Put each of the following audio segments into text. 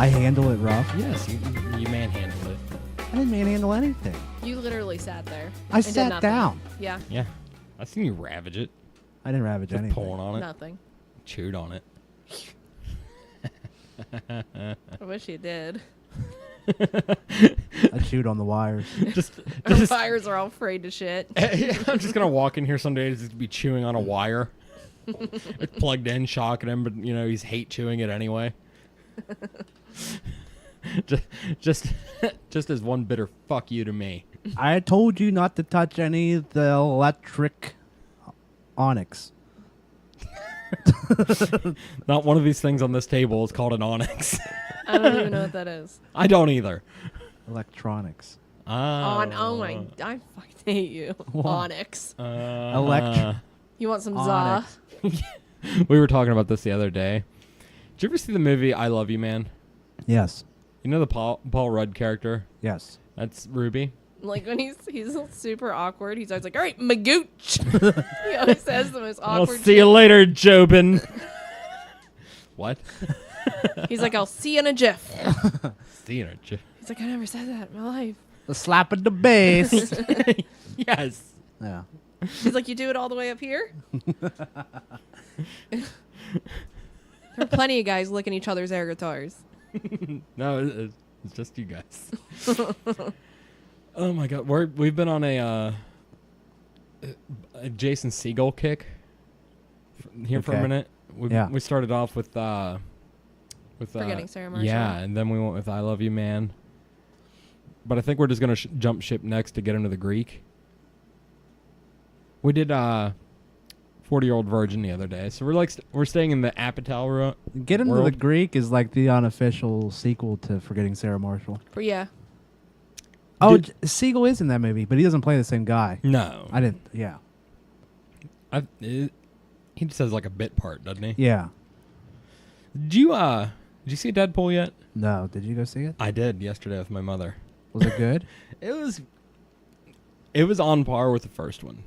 I handle it rough. Yes, you manhandled it. I didn't manhandle anything. You literally sat there. I and did sat nothing. down. Yeah. Yeah, I seen you ravage it. I didn't ravage Just anything. pulling on it. Nothing. Chewed on it. I wish you did. I chewed on the wires. Our fires are all afraid to shit. I'm just gonna walk in here some days just be chewing on a wire. It's plugged in, shocking him, but he's hate chewing it anyway. just as one bitter fuck you to me. I told you not to touch any of the electric onyx. Not one of these things on this table is called an onyx. I don't even know what that is. I don't either. Electronics. Oh I fucking hate you. What? Onyx. You want some za? Onyx. We were talking about this the other day. Did you ever see the movie I Love You, Man? Yes. You know the Paul Rudd character? Yes. That's Ruby. Like when he's super awkward, he's always like, "All right, Magooch." He always says the most I'll awkward. see you later, Jobin. What? He's like, "I'll see you in a jiff." See you, Jobin. He's like, "I never said that in my life." The slap of the bass. Yes. Yeah. He's like, "You do it all the way up here." There are plenty of guys licking each other's air guitars. No, it's just you guys. Oh my god, we've been on a Jason Segel kick here for a Okay. minute. We started off with Forgetting Sarah Marshall. Yeah, and then we went with I Love You, Man. But I think we're just gonna jump ship next to get into the Greek. We did 40-Year-Old Virgin the other day, so we're staying in the Apatow Get into world. the Greek is like the unofficial sequel to Forgetting Sarah Marshall. But yeah. Oh, Siegel is in that movie, but he doesn't play the same guy. No, I didn't. Yeah. he just has like a bit part, doesn't he? Yeah. Did you see Deadpool yet? No. Did you go see it? I did yesterday with my mother. Was it good? It was on par with the first one.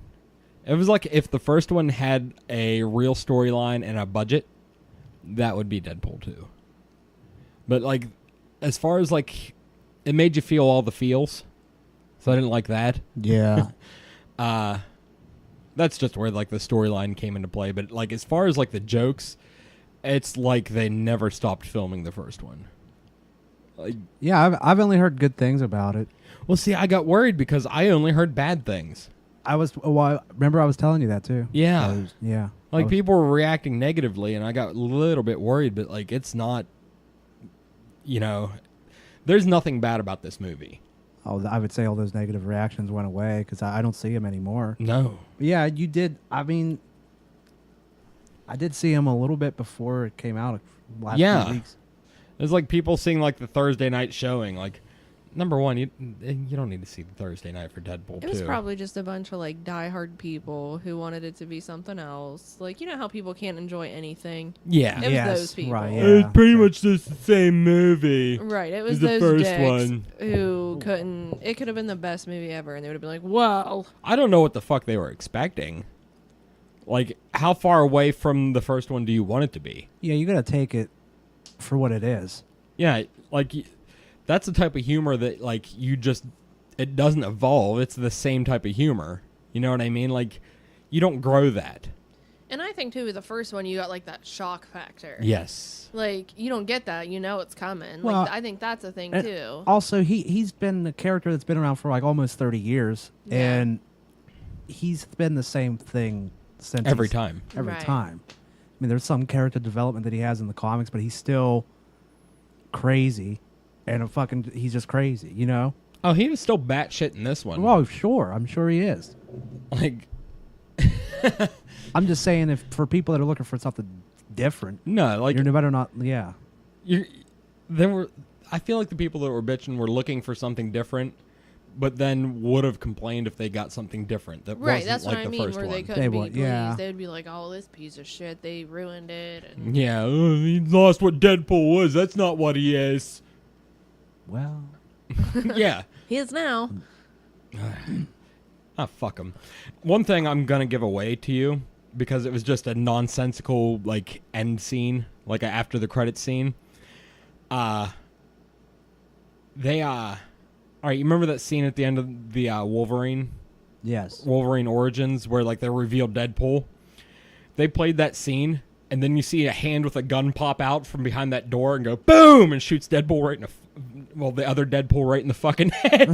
It was like if the first one had a real storyline and a budget, that would be Deadpool 2. But like, as far as like, it made you feel all the feels, so I didn't like that. Yeah. That's just where like the storyline came into play. But like, as far as like the jokes, it's like they never stopped filming the first one. Like, Yeah, I've only heard good things about it. well, see, I got worried because I only heard bad things. Remember I was telling you that too. Yeah. Yeah. Like, people were reacting negatively, and I got a little bit worried, but, like, it's not, there's nothing bad about this movie. I would say all those negative reactions went away because I don't see them anymore. No. But yeah, you did. I mean, I did see him a little bit before it came out last few weeks. It's like people seeing, like, the Thursday night showing. Like, number one, you don't need to see the Thursday night for Deadpool 2. It was probably just a bunch of like diehard people who wanted it to be something else. Like, you know how people can't enjoy anything? Yeah. It was those people. Right, yeah. It's pretty much just the same movie. Right. It was The those first dicks one. who couldn't. It could have been the best movie ever, and they would have been like, "Well." I don't know what the fuck they were expecting. Like, how far away from the first one do you want it to be? Yeah, you got to take it for what it is. Yeah, like, that's the type of humor that, like, it doesn't evolve. It's the same type of humor. You know what I mean? Like, you don't grow that. And I think too, with the first one, you got like that shock factor. Yes. Like, you don't get that. You know it's coming. Well, like, I think that's a thing and too. Also, he's been a character that's been around for like almost 30 years, Yeah. and he's been the same thing since Every time. Every Right. time. I mean, there's some character development that he has in the comics, but he's still crazy, and he's just crazy, you know? Oh, he was still batshit in this one. Well, sure, I'm sure he is. Like, I'm just saying, if for people that are looking for something different, no, like, you're better not. Yeah, I feel like the people that were bitching were looking for something different, but then would have complained if they got something different that Right, wasn't that's like what I the mean, first where they one. couldn't They be would, pleased. yeah. They'd be like, "Oh, this piece of shit, they ruined it." And Yeah, he lost what Deadpool was. That's not what he is. well, Yeah. he is now. Ah, fuck him. One thing I'm gonna give away to you, because it was just a nonsensical, like, end scene, like a after the credits scene. They all right, you remember that scene at the end of the Wolverine Yes. Origins where like they revealed Deadpool? They played that scene, and then you see a hand with a gun pop out from behind that door and go boom and shoots Deadpool right in the other Deadpool right in the fucking head.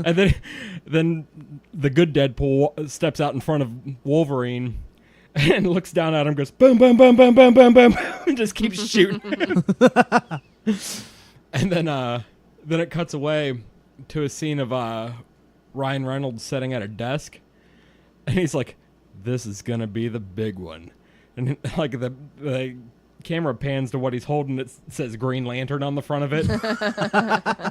And then the good Deadpool steps out in front of Wolverine and looks down at him, goes boom, boom, boom, boom, boom, boom, boom, and just keeps shooting. And then it cuts away to a scene of Ryan Reynolds sitting at a desk, and he's like, "This is gonna be the big one," and like the camera pans to what he's holding. It says Green Lantern on the front of it,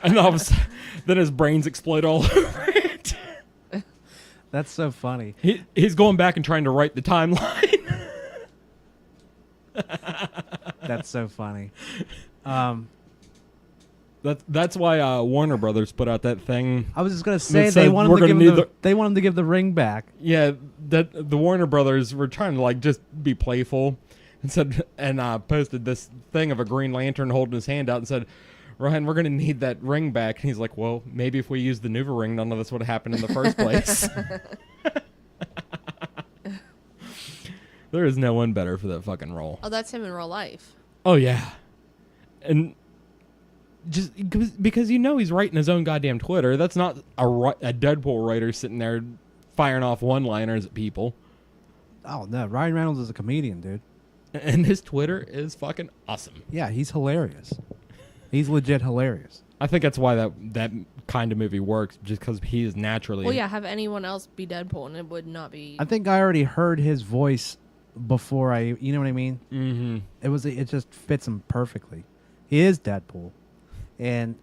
and all of a sudden, then his brains explode all over it. That's so funny. He's going back and trying to write the timeline. That's so funny. That's why Warner Brothers put out that thing. I was just gonna say That said, they want we're him to gonna give him need they want him to give the ring back. Yeah, that the Warner Brothers were trying to like just be playful, and said posted this thing of a Green Lantern holding his hand out and said, "Ryan, we're gonna need that ring back." And he's like, "Well, maybe if we used the Nuva ring, none of this would have happened in the first place." There is no one better for that fucking role. Oh, that's him in real life. Oh yeah, and just because you know he's writing his own goddamn Twitter. That's not a Deadpool writer sitting there firing off one-liners at people. Oh no, Ryan Reynolds is a comedian, dude. And his Twitter is fucking awesome. Yeah, he's hilarious. He's legit hilarious. I think that's why that kind of movie works, just because he is naturally. Well, yeah, have anyone else be Deadpool and it would not be. I think I already heard his voice before you know what I mean? Mm-hmm. It just fits him perfectly. He is Deadpool. And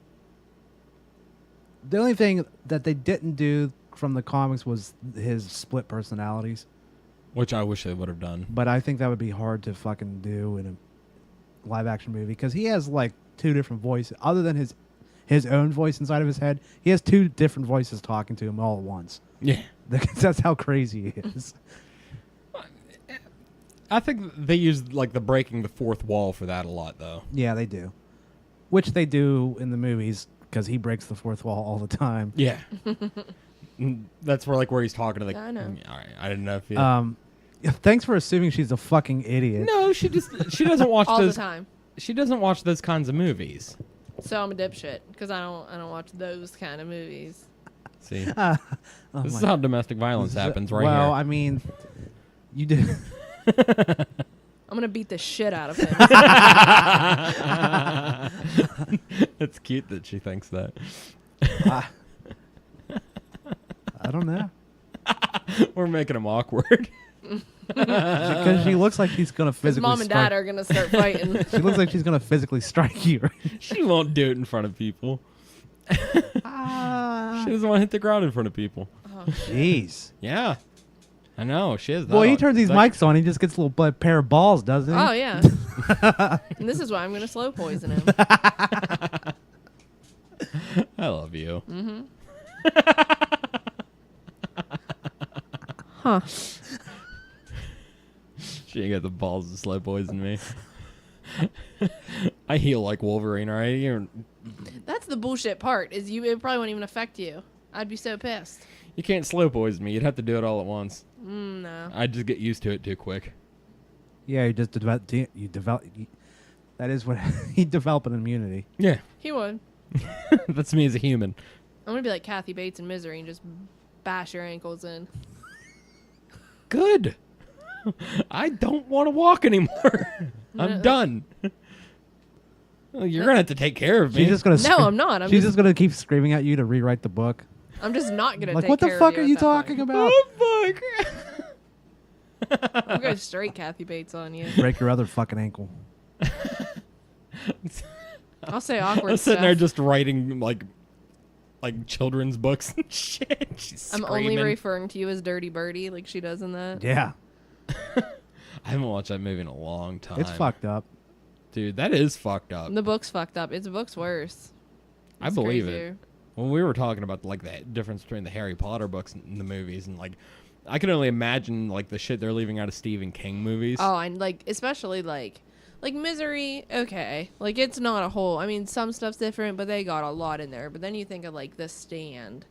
the only thing that they didn't do from the comics was his split personalities. Which I wish they would have done. But I think that would be hard to fucking do in a live action movie because he has like two different voices. Other than his own voice inside of his head, he has two different voices talking to him all at once. Yeah. That's how crazy he is. I think they use like the breaking the fourth wall for that a lot, though. Yeah, they do. Which they do in the movies because he breaks the fourth wall all the time. Yeah. That's where he's talking to the. Yeah, I know. All right, I didn't know if you. Thanks for assuming she's a fucking idiot. No, she doesn't watch all those. the time. She doesn't watch those kinds of movies. So I'm a dipshit because I don't watch those kind of movies. See, Oh this is my- how domestic violence happens, right well, here. I mean, you did. I'm gonna beat the shit out of him. It's cute that she thinks that. I don't know. We're making him awkward. Because she looks like she's gonna His physically. mom and dad are gonna start fighting. She looks like she's gonna physically strike you. She won't do it in front of people. She doesn't want to hit the ground in front of people. Jeez. Yeah, I know she is. Well, he turns these mics on. He just gets a little pair of balls, doesn't he? Oh yeah. And this is why I'm gonna slow poison him. I love you. Mm-hmm. Huh. She ain't got the balls to slow poison me. I heal like Wolverine, all right? That's the bullshit part. It probably won't even affect you. I'd be so pissed. You can't slow poison me. You'd have to do it all at once. No. I'd just get used to it too quick. Yeah, you just develop. That is what he develop an immunity. Yeah, He would. that's me as a human. I'm gonna be like Kathy Bates in Misery and just bash your ankles in. Good. I don't want to walk anymore. I'm done. Well, you're gonna have to take care of me. She's just gonna. No, I'm not. She's just gonna keep screaming at you to rewrite the book. I'm just not gonna Like, take what the care fuck of are you you at that talking point. about? Oh fuck! I'll go straight Kathy Bates on you. Break your other fucking ankle. I'll say awkward I'm sitting stuff. there just writing like children's books and shit. She's I'm screaming. only referring to you as Dirty Birdie, like she does in that. Yeah, I haven't watched that movie in a long time. it's fucked up. Dude, that is fucked up. The book's fucked up. The book's worse. I It's believe crazier. it. When we were talking about like the difference between the Harry Potter books and the movies, and like I can only imagine like the shit they're leaving out of Stephen King movies. Oh, and like especially like Like Misery, okay. Like it's not a whole. I mean, some stuff's different, but they got a lot in there. But then you think of like The Stand,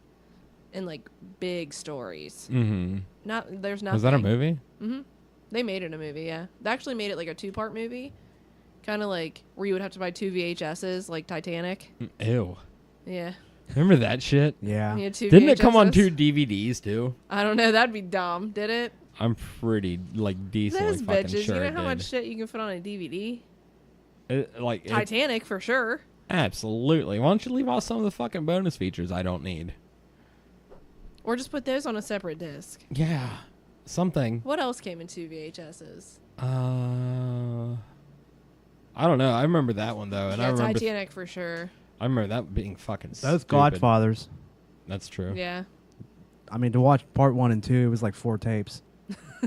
and like big stories. Mm-hmm. There's nothing. Was that a movie? Mm-hmm. They made it a movie. Yeah, they actually made it like a 2-part movie, kind of like where you would have to buy 2 VHSs, like Titanic. Ew. Yeah. Remember that shit? Yeah. You had 2 Didn't it come on VHSs? 2 DVDs too? I don't know. That'd be dumb. Did it? I'm pretty decently Those fucking bitches. sure You know it how did. much shit you can fit on a DVD? It- Titanic for sure. absolutely. Why don't you leave off some of the fucking bonus features I don't need? Or just put those on a separate disc. Yeah, something. What else came in 2 VHSs? I don't know. I remember that one though, and Yeah, I remember Titanic for sure. I remember that being fucking Those stupid. Godfathers. That's true. Yeah. I mean, to watch part 1 and 2, it was like 4 tapes.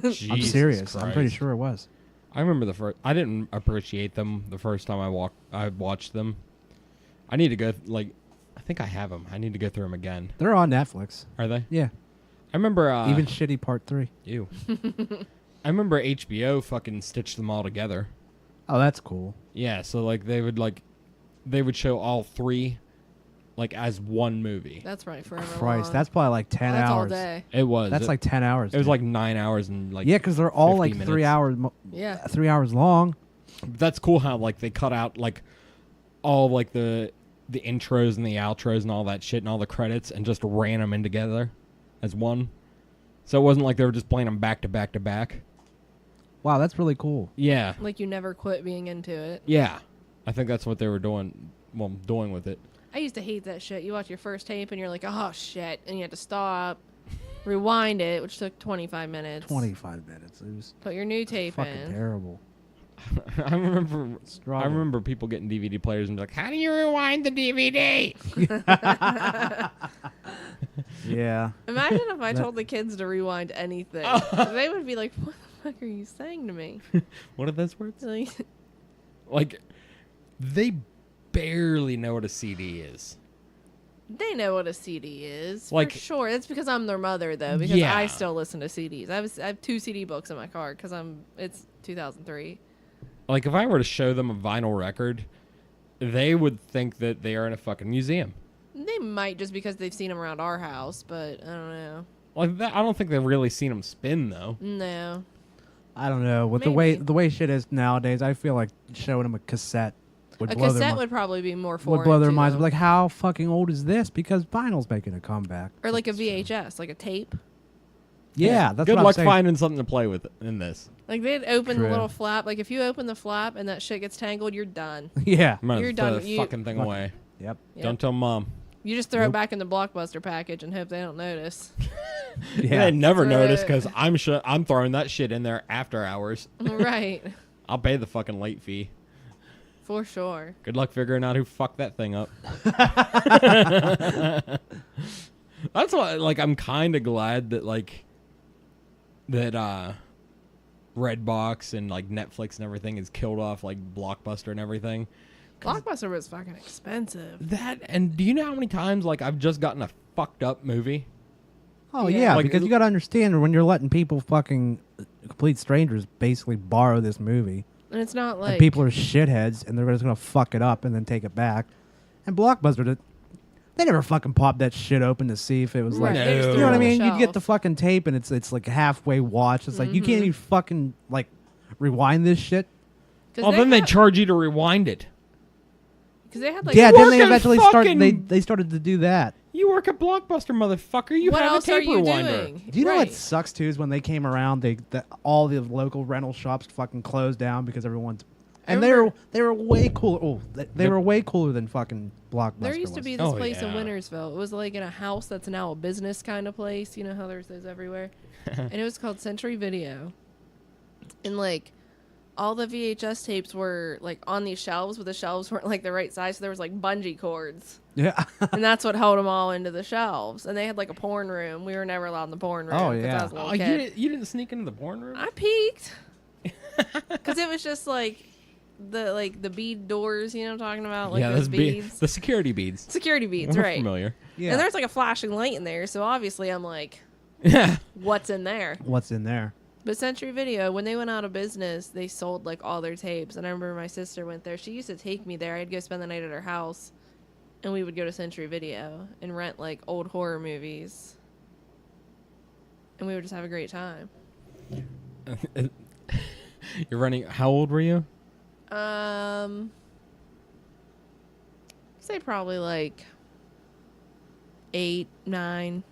I'm Jesus serious. I'm pretty Christ. sure it was. I remember the first. I didn't appreciate them the first time I watched them. I need to go I think I have them. I need to go through them again. They're on Netflix. Are they? Yeah. I remember Even shitty part 3. ew. I remember HBO fucking stitched them all together. Oh, that's cool. Yeah, so they would show all 3 as one movie. That's right. Forever Christ, long. that's probably like 10 That's hours. all day. It was. That's like 10 hours. It was dude. like 9 hours and yeah, because they're all 50 like 3 minutes. hours. Yeah. 3 hours long. That's cool how they cut out all the intros and the outros and all that shit and all the credits and just ran them in together as one. So it wasn't like they were just playing them back to back to back. Wow, that's really cool. Yeah. Like you never quit being into it. Yeah. I think that's what they were doing with it. I used to hate that shit. You watch your first tape and you're like, oh shit, and you have to stop, rewind it, which took 25 minutes. 25 minutes. It was Put your new tape fucking in. terrible. I remember Struggle. people getting DVD players and be like, how do you rewind the DVD? Yeah. Imagine if I told the kids to rewind anything. They would be like, what the fuck are you saying to me? What are those words? Like, They barely know what a CD is. they know what a CD is. Like- for sure. That's because I'm their mother, though, because Yeah. I still listen to CDs. I have 2 CD books in my car because it's 2003. If I were to show them a vinyl record, they would think that they are in a fucking museum. They might just because they've seen them around our house, but I don't know. I don't think they've really seen them spin though. No. I don't know. With Maybe. the way shit is nowadays, I feel like showing them a cassette would A blow their cassette mi- would probably be more foreign would blow their to minds. them. Like, how fucking old is this? Because vinyl's making a comeback. Or like a VHS, like a tape. Yeah, that's Good what luck I'm saying. finding something to play with in this. Like they'd open the True. little flap. Like if you open the flap and that shit gets tangled, you're done. Yeah. I'm gonna You're throw done. the You- fucking thing away. Yep. Yep. Don't tell mom. You just throw it Nope. back in the Blockbuster package and hope they don't notice. Yeah. They never So- notice because I'm throwing that shit in there after hours. Right. I'll pay the fucking late fee. For sure. Good luck figuring out who fucked that thing up. That's why, I'm kind of glad that, Redbox and, Netflix and everything has killed off, Blockbuster and everything. Blockbuster was fucking expensive. That, and do you know how many times, I've just gotten a fucked up movie? Oh Yeah. yeah, Like, because you got to understand when you're letting people fucking complete strangers basically borrow this movie, And it's not and like people are shitheads and they're just gonna fuck it up and then take it back. And Blockbuster, they never fucking popped that shit open to see if it was Right, like, they just No. threw you know it what I on the mean? You get shelf. the fucking tape and it's like halfway watched. It's like you can't even fucking rewind this shit. 'cause Well, they then they had- charge you to rewind it. Because they had like Yeah, then they working eventually start. fucking- They started to do that. You work at Blockbuster, motherfucker. You what have else a are tape you rewinder. doing? Do you know Right. what sucks too is when they came around, all the local rental shops fucking closed down because everyone's. And they remember- were way cooler. Oh, they Yep. were way cooler than fucking Blockbuster. There used to was. be this Oh, place in yeah. Wintersville. It was like in a house that's now a business kind of place. You know how there's those everywhere? And it was called Century Video. And all the VHS tapes were on these shelves, but the shelves weren't the right size. So there was bungee cords. Yeah. And that's what held them all into the shelves. And they had a porn room. We were never allowed in the porn room. Oh, 'cause yeah. I was a little Oh, you kid. didn't sneak into the porn room? I peeked. Because it was just the bead doors, you know what I'm talking about? yeah, those those beads. the security beads. Security beads, We're right. familiar. Yeah. And there's a flashing light in there, so obviously I'm Yeah. what's in there? What's in there? But Century Video, when they went out of business, they sold like all their tapes. And I remember my sister went there. She used to take me there. I'd go spend the night at her house, and we would go to Century Video and rent like old horror movies. And we would just have a great time. You're running. How old were you? Say probably like 8, 9.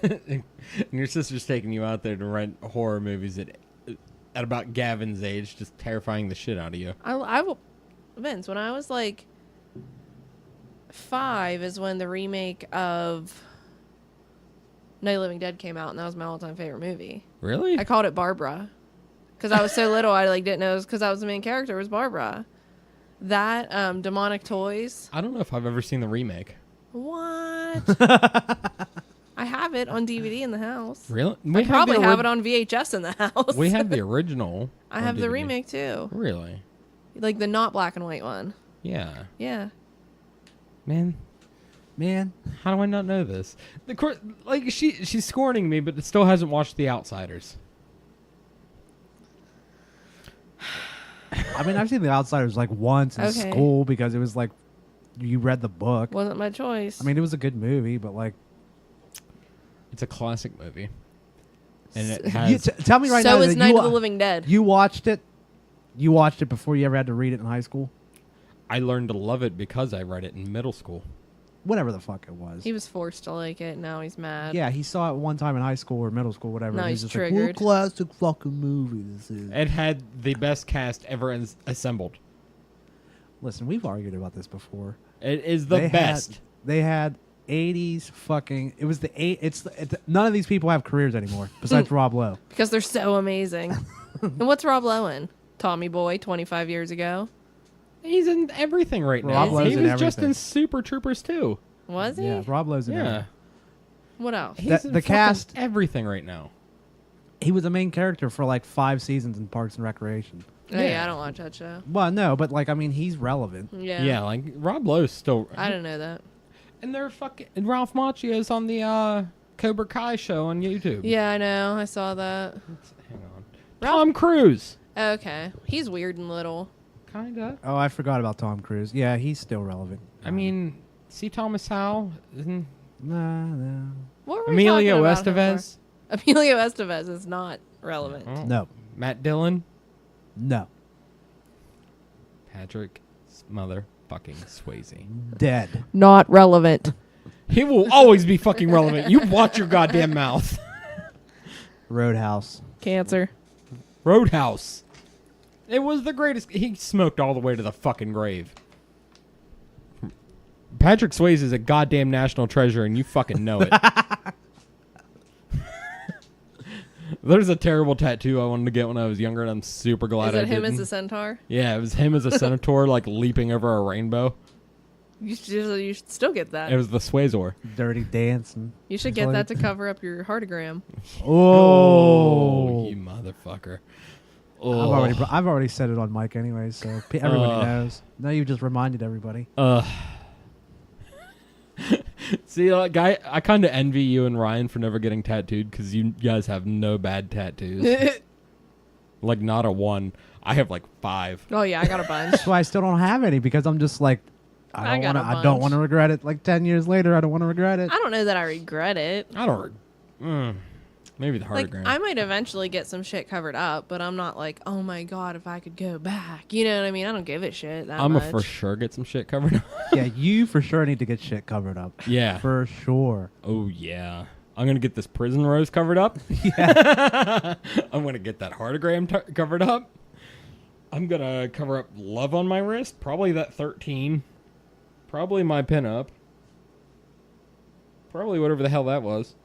And your sister's taking you out there to rent horror movies at about Gavin's age, just terrifying the shit out of you. Vince, when I was like 5 is when the remake of Night of the Living Dead came out, and that was my all-time favorite movie. Really? I called it Barbara because I was so little. I like didn't know it was because I was the main character. It was Barbara. That Demonic Toys. I don't know if I've ever seen the remake. What? I have it on DVD in the house. Really? I probably have it on VHS in the house. We have the original. I on have the DVD. remake too. Really? Like the not black and white one. Yeah. Yeah. Man, how do I not know this? Like she's scorning me, but it still hasn't watched The Outsiders. I mean, I've seen The Outsiders like once in Okay. school because it was like you read the book. Wasn't my choice. I mean, it was a good movie, but like, It's a classic movie, and it you has. tell me right now so is that Night you, of the Living Dead. you watched it. You watched it before you ever had to read it in high school. I learned to love it because I read it in middle school. Whatever the fuck it was. He was forced to like it. Now he's mad. Yeah, he saw it one time in high school or middle school, whatever. No, and he he's was just triggered. like, what classic fucking movie this is. It had the best cast ever assembled. Listen, we've argued about this before. It is the They best. They had 80s fucking. It was the eight. It's none of these people have careers anymore besides Rob Lowe. Because they're so amazing. And what's Rob Lowe in? Tommy Boy 25 years ago. He's in everything right Rob now. Lowe's He in was just everything. in Super Troopers too. Was he? Yeah, Rob Lowe's in Yeah. everything. What else? He's The in fucking cast- everything right now. He was the main character for like 5 seasons in Parks and Recreation. Oh, yeah, Yeah. I don't watch that show. Well, no, but like I mean, he's relevant. Yeah. Yeah, like Rob Lowe's still. I didn't know that. And they're fucking. And Ralph Macchio's on the Cobra Kai show on YouTube. Yeah, I know. I saw that. Hang on. Ralph- Tom Cruise. Okay. He's weird and little. Kinda. Oh, I forgot about Tom Cruise. Yeah, he's still relevant. I mean, C. Thomas Howell. Isn't no. What were we Emilio talking about him Estevez. for? Emilio Estevez is not relevant. Oh. No. Matt Dillon. No. Patrick motherfucking Swayze. Dead. Not relevant. He will always be fucking relevant. You watch your goddamn mouth. Roadhouse. Cancer. Roadhouse. It was the greatest. He smoked all the way to the fucking grave. Patrick Swayze is a goddamn national treasure, and you fucking know it. There's a terrible tattoo I wanted to get when I was younger, and I'm super glad Is I it him didn't. as a centaur? Yeah, it was him as a centaur, like leaping over a rainbow. You should still get that. It was the Swazor. Dirty Dancing. You should get that to cover up your heartogram. Oh. You motherfucker. I've already said it on mic anyway, so everybody knows. Now you've just reminded everybody. See, guy, I kind of envy you and Ryan for never getting tattooed because you guys have no bad tattoos. Like, not a one. I have like 5. Oh yeah, I got a bunch. That's why I still don't have any because I'm just like, I got a I don't bunch. want to regret it. Like 10 years later, I don't want to regret it. I don't know that I regret it. I don't. Maybe the Like, heartogram. I might eventually get some shit covered up, but I'm not like, oh my god, if I could go back. You know what I mean? I don't give a shit that I'm much. gonna for sure get some shit covered up. Yeah, you for sure need to get shit covered up. Yeah. For sure. Oh yeah. I'm gonna get this prison rose covered up. Yeah. I'm gonna get that heartogram covered up. I'm gonna cover up love on my wrist. Probably that 13. Probably my pinup. Probably whatever the hell that was.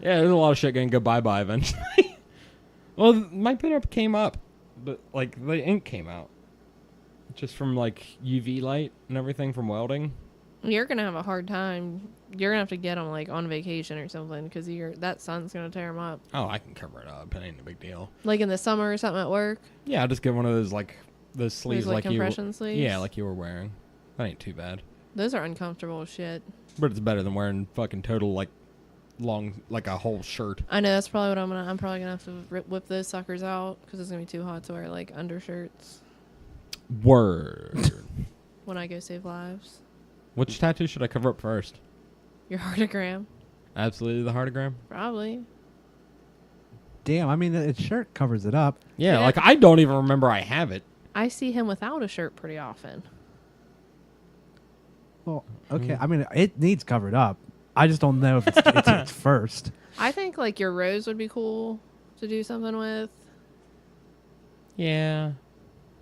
Yeah, there's a lot of shit gonna go bye-bye eventually. Well, my pinup came up, but like the ink came out. Just from like UV light and everything from welding. You're gonna have a hard time. You're gonna have to get them like on vacation or something because that sun's gonna tear them up. Oh, I can cover it up. It ain't a big deal. Like in the summer or something at work. Yeah, I'll just get one of those like those sleeves like, like you compression sleeves. Yeah, like you were wearing. That ain't too bad. Those are uncomfortable as shit. But it's better than wearing fucking total like long, like a whole shirt. I know that's probably what I'm probably gonna have to whip those suckers out because it's gonna be too hot to wear like undershirts Word. when I go save lives. Which tattoo should I cover up first? Your heartogram, Absolutely the heartogram. probably. Damn, I mean, its shirt covers it up. Yeah, Yeah. like I don't even remember I have it. I see him without a shirt pretty often. Well, okay. I mean, it needs covered up. I just don't know if it's first. I think like your rose would be cool to do something with. Yeah.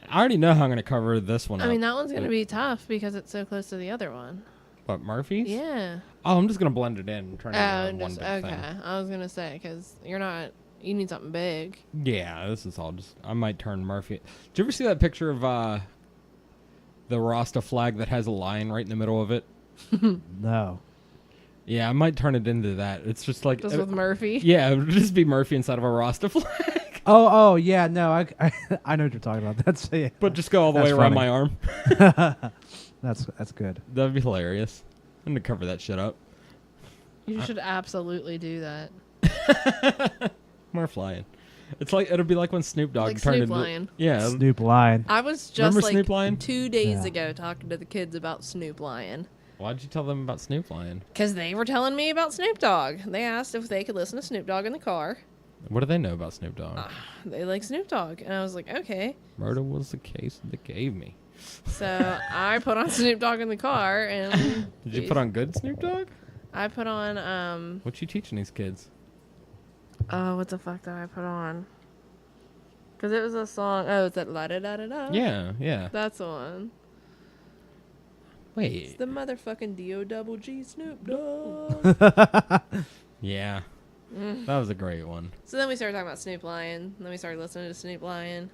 I already know how I'm going to cover this one I up. mean, that one's gonna be tough because it's so close to the other one. What, Murphy's? Yeah. Oh, I'm just going to blend it in and turn it into one just big okay. thing. I was gonna say because you're not. You need something big. Yeah, this is all just... I might turn Murphy... Did you ever see that picture of the Rasta flag that has a lion right in the middle of it? No. Yeah, I might turn it into that. It's just like... Just with Murphy. Yeah, it would just be Murphy inside of a Rasta flag. Oh, yeah. No, I know what you're talking about. That's yeah. But just go all the That's way around funny. my arm. That's good. That'd be hilarious. I'm going to cover that shit up. You should absolutely do that. More flying. It's like... It'll be like when Snoop Dogg Like turned Snoop into... Lion. Yeah. Snoop Lion. I was just Remember like Snoop Lion? 2 days Yeah. ago talking to the kids about Snoop Lion. Why'd you tell them about Snoop Lion? Because they were telling me about Snoop Dogg. They asked if they could listen to Snoop Dogg in the car. What do they know about Snoop Dogg? They like Snoop Dogg. And I was like, okay. Murder was the case they gave me. So I put on Snoop Dogg in the car. And Did you put on good Snoop Dogg? I put on, What you teaching these kids? oh, what the fuck did I put on? Because it was a song. Oh, it's that la da da da da. Yeah, yeah. That's the one. It's Wait. the motherfucking D-O-double-G Snoop Dogg. Yeah. That was a great one. So then we started talking about Snoop Lion. Then we started listening to Snoop Lion.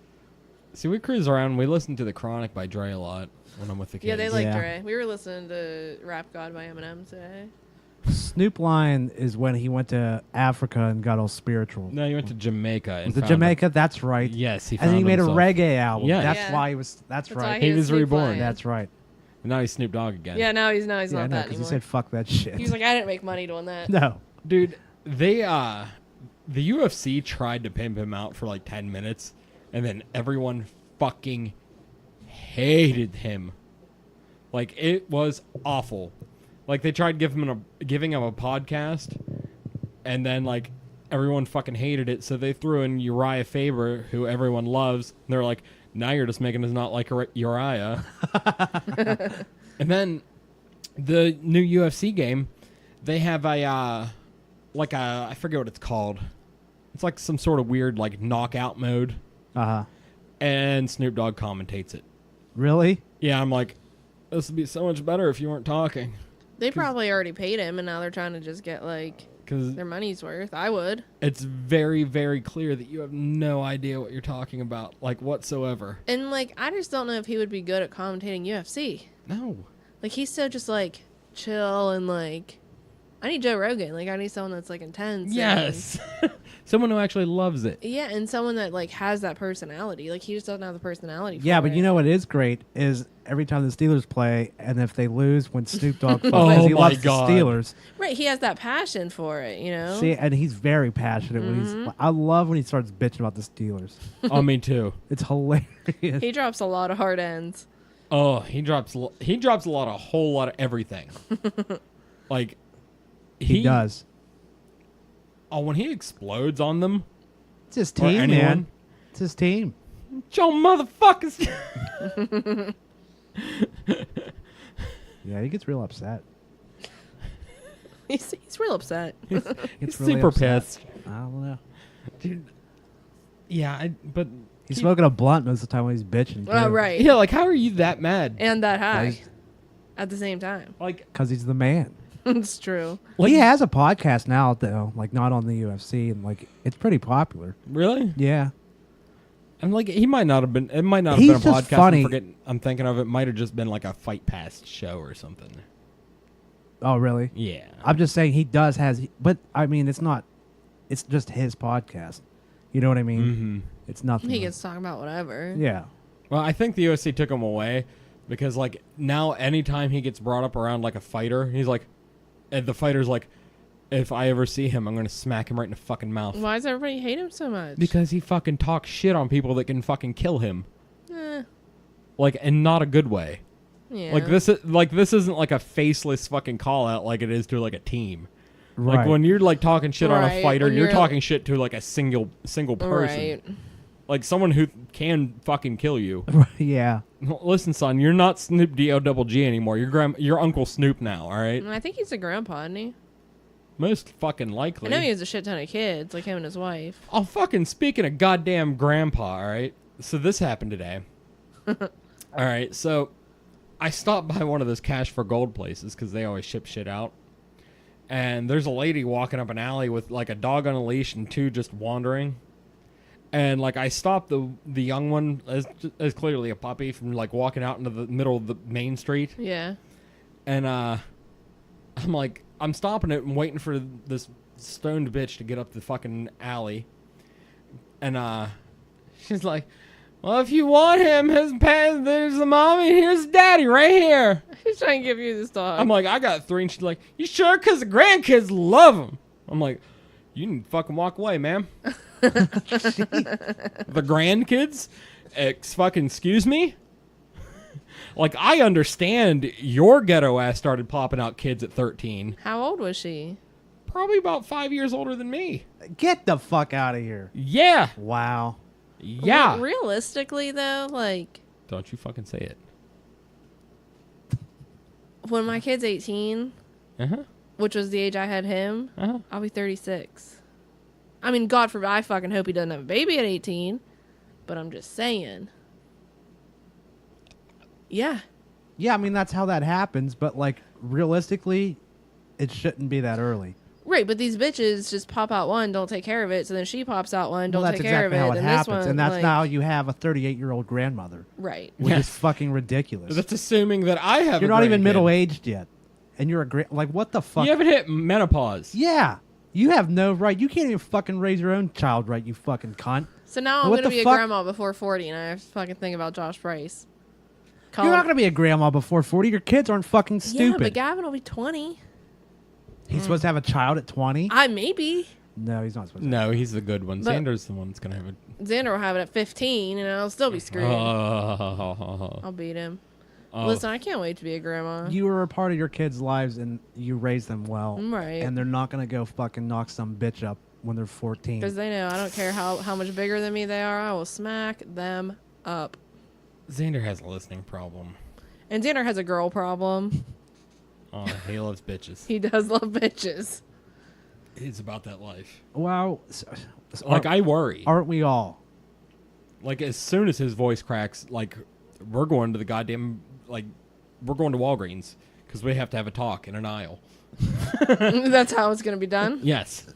See, we cruise around. We listen to The Chronic by Dre a lot when I'm with the kids. Yeah, they like Yeah. Dre. We were listening to Rap God by Eminem today. Snoop Lion is when he went to Africa and got all spiritual. No, you went to Jamaica. And Was it found Jamaica? That's right. Yes, he And then found he made himself. a reggae album. Yes. That's Yeah. why he was. That's That's why right. He is was Snoop reborn. Lion. That's right. And now he's Snoop Dogg again. Yeah, now he's Yeah, I not know, that because anymore. he said, "Fuck that shit." He was like, I didn't make money doing that. "No." Dude, they the UFC tried to pimp him out for like 10 minutes, and then everyone fucking hated him. Like, it was awful. Like, they tried giving him a podcast, and then like everyone fucking hated it, so they threw in Uriah Faber, who everyone loves, and they're like, now you're just making us not like Uriah. And then the new UFC game, they have I forget what it's called. It's like some sort of weird like knockout mode, and Snoop Dogg commentates it. Really? Yeah, I'm like, this would be so much better if you weren't talking, They probably already paid him, and now they're trying to just get like because their money's worth. I would. it's very, very clear that you have no idea what you're talking about, like whatsoever. And like, I just don't know if he would be good at commentating UFC. No. Like, he's so just like chill and like. I need Joe Rogan. Like, I need someone that's like intense. Yes. Someone who actually loves it. Yeah, and someone that like has that personality. Like, he just doesn't have the personality. Yeah, for but it. you know what is great is every time the Steelers play, and if they lose when Snoop Dogg plays, Oh he my loves God. the Steelers. Right, he has that passion for it. You know. See, and he's very passionate when Mm-hmm. he's. I love when he starts bitching about the Steelers. Oh, me too. It's hilarious. He drops a lot of hard ends. Oh, he drops a whole lot of everything. Like He does. Oh, when he explodes on them, It's his or team, anyone, man. It's his team. Joe motherfuckers. Yeah, he gets real upset. He's real upset. He's Gets really super upset. pissed, I don't know. dude. Yeah, but He's smoking a blunt most of the time when he's bitching. Oh, right. Yeah, like how are you that mad? And that high Nice. at the same time. Like, Because he's the man. It's true. He has a podcast now, though, like not on the UFC, and like it's pretty popular. really? Yeah. I'm like, he might not have been. It might not have He's been a just podcast. funny. I'm thinking of it. Might have just been like a Fight Pass show or something. Oh, really? Yeah. I'm just saying he does but I mean, it's not. It's just his podcast. You know what I mean? Mm-hmm. It's nothing. He gets to talk about whatever. Yeah. Well, I think the UFC took him away because, like, now anytime he gets brought up around like a fighter, he's like, and the fighter's like, if I ever see him, I'm gonna smack him right in the fucking mouth. Why does everybody hate him so much? Because he fucking talks shit on people that can fucking kill him. Eh, Like, in not a good way. yeah. Like this isn't like a faceless fucking call out like it is to like a team. Right. Like when you're like talking shit on a Right, fighter, when you're you're- talking shit to like a single person. Right. Like someone who can fucking kill you. Yeah. Listen, son, you're not Snoop D-O-double-G anymore. You're Uncle Snoop now, all right? I think he's a grandpa, isn't he? Most fucking I likely. know he has a shit ton of kids, like him and his wife. Oh, fucking speaking of goddamn grandpa, all right? So this happened today. All right, so I stopped by one of those cash for gold places because they always ship shit out. And there's a lady walking up an alley with like a dog on a leash and two just wandering. And like I stopped the young one as clearly a puppy from like walking out into the middle of the main street. Yeah. And I'm like, I'm stopping it and waiting for this stoned bitch to get up the fucking alley. And she's like, well, if you want him, there's the mommy and here's the daddy right here. He's trying to give you this dog. I'm like, I got 3. And she's like, you sure? Because the grandkids love him. I'm like, you can fucking walk away, ma'am. The grandkids? Fucking excuse me? Like, I understand your ghetto ass started popping out kids at 13. How old was she? Probably about 5 years older than me. Get the fuck out of here. Yeah. Wow. Yeah. Realistically, though, like, Don't you fucking say it. when my kid's 18, Uh-huh. which was the age I had him, Uh-huh. I'll be 36. I mean, God forbid, I fucking hope he doesn't have a baby at 18, but I'm just saying. Yeah. Yeah, I mean, that's how that happens, but, like, realistically, it shouldn't be that early. Right, but these bitches just pop out one, don't take care of it, so then she pops out one, don't Well, that's take care of exactly it, how it and happens, this one, and that's like, now you have a 38-year-old grandmother, right. which Yes. is fucking ridiculous. That's assuming that I have You're a not even grandkid. middle-aged yet, and you're like, what the fuck? You haven't hit menopause. Yeah, you have no right. You can't even fucking raise your own child right, you fucking cunt. So now I'm What going to the be a fuck? grandma before 40, and I have to fucking think about Josh Price. You're not gonna be a grandma before 40. Your kids aren't fucking Yeah, stupid. but Gavin will be 20. He's supposed to have a child at 20. Maybe. No, he's not supposed to. No, he's the good one. But- Xander's the one that's going to have it. Xander will have it at 15, and I'll still be screwed. Oh. I'll beat him. Oh. Listen, I can't wait to be a grandma. You were a part of your kids' lives, and you raised them well. Right. And they're not gonna go fucking knock some bitch up when they're 14. Because they know I don't care how much bigger than me they are, I will smack them up. Xander has a listening problem. And Xander has a girl problem. Oh, he loves bitches. He does love bitches. He's about that life. Wow. Like, I worry. Aren't we all? Like, as soon as his voice cracks, like, we're going to the goddamn, like, we're going to Walgreens because we have to have a talk in an aisle. That's how it's going to be done. Yes.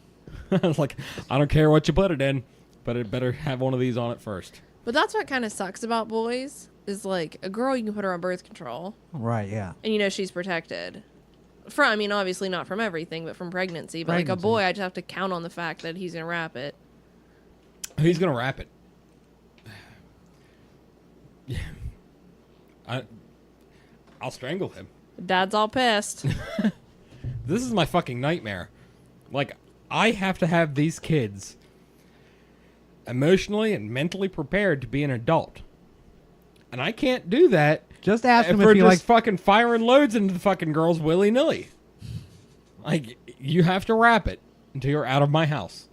Like, I don't care what you put it in, but it better have one of these on it first. But that's what kind of sucks about boys is like a girl, you can put her on birth control Right. Yeah. and you know she's protected. I mean, obviously not from everything, but from pregnancy. But like a Pregnancy. boy, I just have to count on the fact that he's going to wrap it. He's going to wrap it. Yeah. I'll strangle him. Dad's all pissed. This is my fucking nightmare. Like, I have to have these kids emotionally and mentally prepared to be an adult. And I can't do that Just ask him if we're if he just likes. fucking firing loads into the fucking girls willy-nilly. Like, you have to wrap it until you're out of my house.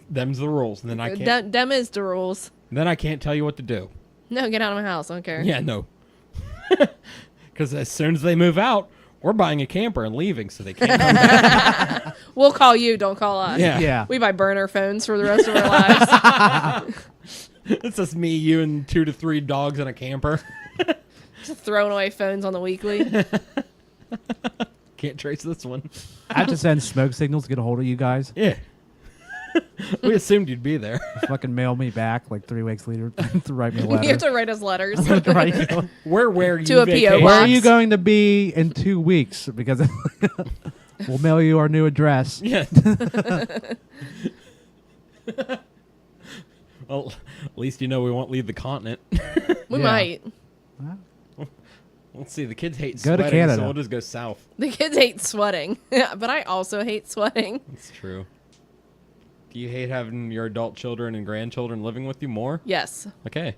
Them's the rules. And then I can't Dem is the rules. then I can't tell you what to do. No, get out of my house. I don't care. Yeah, no. Because as soon as they move out, we're buying a camper and leaving so they can't come back. We'll call you. Don't call us. Yeah. Yeah. We buy burner phones for the rest of our lives. It's just me, you, and 2 to 3 dogs in a camper. Just throwing away phones on the weekly. Can't trace this one. I have to send smoke signals to get a hold of you guys. Yeah. We assumed you'd be there. Fucking mail me back like 3 weeks later to write me a You have letter. to write us letters. Right. Where you To a P.O. vacation? Where are box. you going to be in 2 weeks? Because we'll mail you our new address. Yeah. Well, at least you know we won't leave the continent. We Yeah. might. Let's see. The kids hate Go to sweating, Canada. so we'll just go south. The kids hate sweating, but I also hate sweating. That's true. Do you hate having your adult children and grandchildren living with you more? Yes. Okay.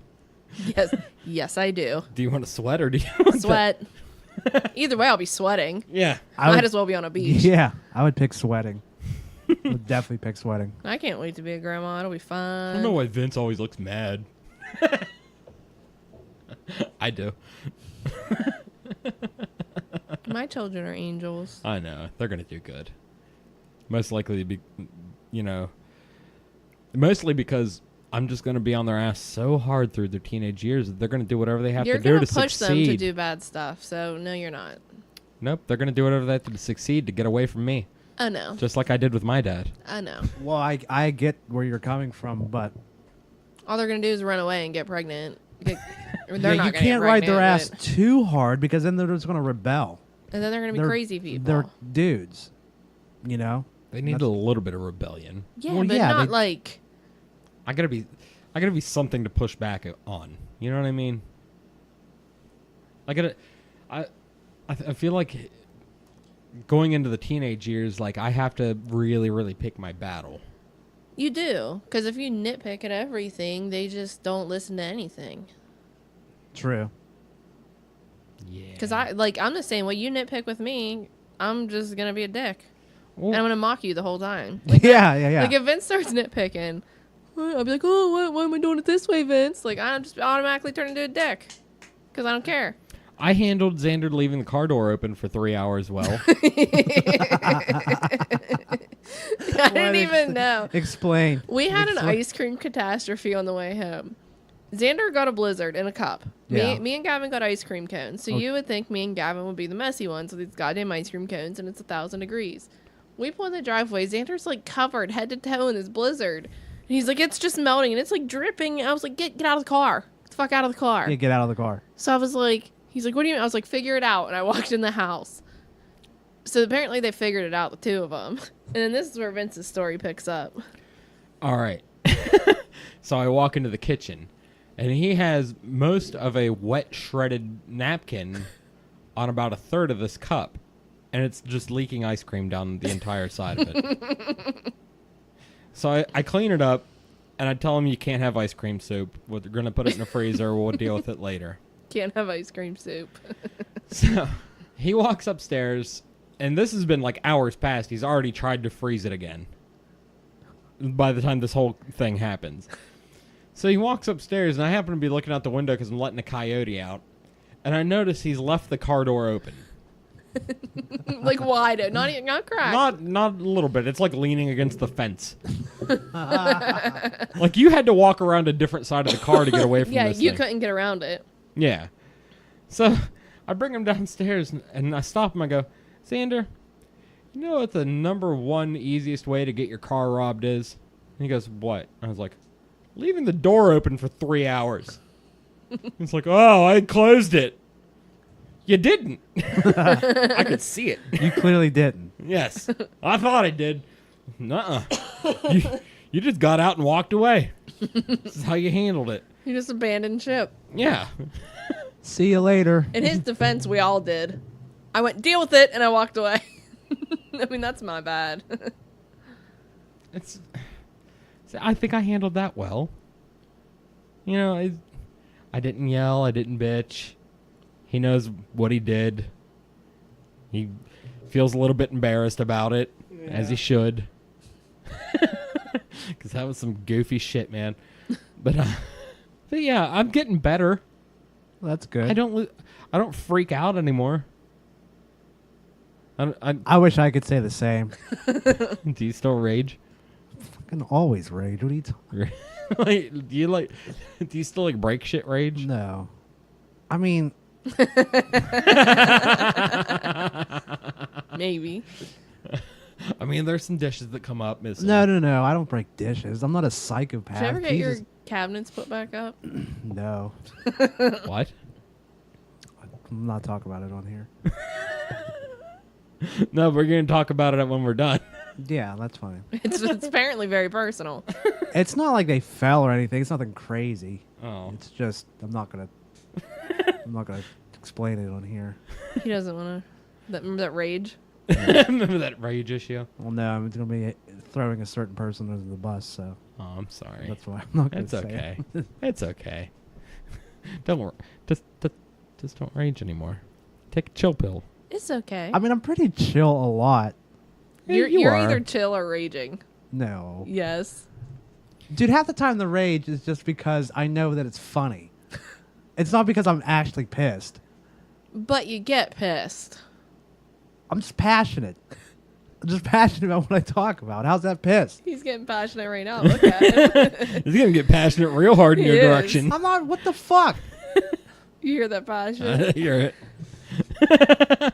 Yes. Yes, I do. Do you want to sweat or do you want Sweat. Either way, I'll be sweating. Yeah. Might as well be on a beach. Yeah, I would pick sweating. Would definitely pick sweating. I can't wait to be a grandma. It'll be I fun. don't know why Vince always looks mad. I do. My children are angels. I know. They're going to do good. Most likely to be, mostly because I'm just going to be on their ass so hard through their teenage years that they're going to do whatever they have You're to do gonna to push succeed. them to do bad stuff, so no, you're not. Nope. They're going to do whatever they have to succeed to get away from me. Oh no. Just like I did with my dad. Oh no. Well, I get where you're coming from, but All they're gonna do is run away and get pregnant. They're yeah, not you gonna can't get ride their pregnant, ass too hard because then they're just going to rebel. and then they're gonna be They're- crazy people. They're dudes, you know. They need a little bit of rebellion. Yeah, Well, but yeah, not they- like. I gotta be something to push back on. You know what I mean? I feel like going into the teenage years, like I have to really, really pick my battle. You do, because if you nitpick at everything, they just don't listen to anything. True. Yeah. Because I'm the same way. You nitpick with me, I'm just gonna be a dick, Well, and I'm gonna mock you the whole time. Yeah. Like if Vince starts nitpicking, I'll be like, oh, why am I doing it this way, Vince? Like I just automatically turn into a dick, because I don't care. I handled Xander leaving the car door open for 3 hours well. I didn't even know. Explain. We had an Explain. ice cream catastrophe on the way home. Xander got a blizzard in a cup. Yeah. Me and Gavin got ice cream cones. So Oh. you would think me and Gavin would be the messy ones with these goddamn ice cream cones, and it's 1,000 degrees. We pull in the driveway. Xander's like covered head to toe in this blizzard. And he's like, it's just melting and it's like dripping. I was like, get out of the car. Get the fuck out of the car. Yeah, get out of the car. So I was like, he's like, what do you mean? I was like, figure it out. And I walked in the house. So apparently they figured it out, the two of them. And then this is where Vince's story picks up. All right. So I walk into the kitchen, and he has most of a wet, shredded napkin on about a third of this cup, and it's just leaking ice cream down the entire side of it. So I clean it up, and I tell him you can't have ice cream soup. We're going to put it in the freezer. We'll deal with it later. Can't have ice cream soup. So he walks upstairs, and this has been like hours past. He's already tried to freeze it again by the time this whole thing happens. So he walks upstairs, and I happen to be looking out the window because I'm letting a coyote out, and I notice he's left the car door open. Like wide, not cracked. Not a little bit. It's like leaning against the fence. Like you had to walk around a different side of the car to get away from Yeah, this you thing. couldn't get around it. Yeah. So I bring him downstairs and I stop him. I go, Xander, you know what the number one easiest way to get your car robbed is? And he goes, what? I was like, leaving the door open for 3 hours. He's like, oh, I closed it. You didn't. I could see it. You clearly didn't. Yes. I thought I did. Nuh-uh. You just got out and walked away. This is how you handled it. You just abandoned ship. Yeah. See you later. In his defense, we all did. I went, deal with it, and I walked away. I mean, that's my bad. I think I handled that well. You know, I didn't yell. I didn't bitch. He knows what he did. He feels a little bit embarrassed about it, as he should. Because that was some goofy shit, man. But yeah, I'm getting better. That's good. I don't freak out anymore. I wish I could say the same. Do you still rage? I can always rage. What are you talking? Do you still like break shit rage? No. I mean, Maybe. I mean, there's some dishes that come up missing. no. I don't break dishes. I'm not a psychopath. Did you ever get Jesus. your cabinets put back up? No. What? I'm not talking about it on here. No, we're going to talk about it when we're done. Yeah, that's fine. It's apparently very personal. It's not like they fell or anything. It's nothing crazy. Oh. It's just I'm not gonna explain it on here. He doesn't want to. Remember that rage? Remember that rage issue? Well, no, I'm going to be throwing a certain person under the bus, so Oh, I'm sorry. that's why I'm not going It's to say okay. it. It's okay. Don't worry. Just don't rage anymore. Take a chill pill. It's okay. I mean, I'm pretty chill a lot. You're you are. either chill or raging. No. Yes. Dude, half the time the rage is just because I know that it's funny. It's not because I'm actually pissed. But you get pissed. I'm just passionate. I'm just passionate about what I talk about. How's that pissed? He's getting passionate right now. Look at him. He's gonna get passionate real hard in He your is. direction. I'm not. What the fuck? You hear that passion? I hear it.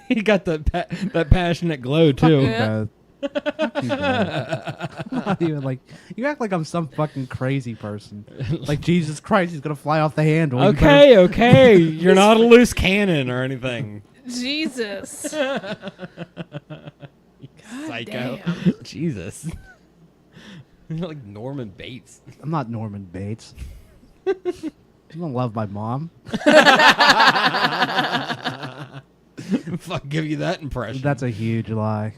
he got that passionate glow too. Yeah. Fuck you, Beth. I'm not even like you act like I'm some fucking crazy person. Like Jesus Christ, he's gonna fly off the handle. You better- Okay. You're not a loose cannon or anything. Jesus. Psycho. damn. Jesus. You're like Norman Bates. I'm not Norman Bates. I don't love my mom. Fuck, give you that impression. That's a huge lie.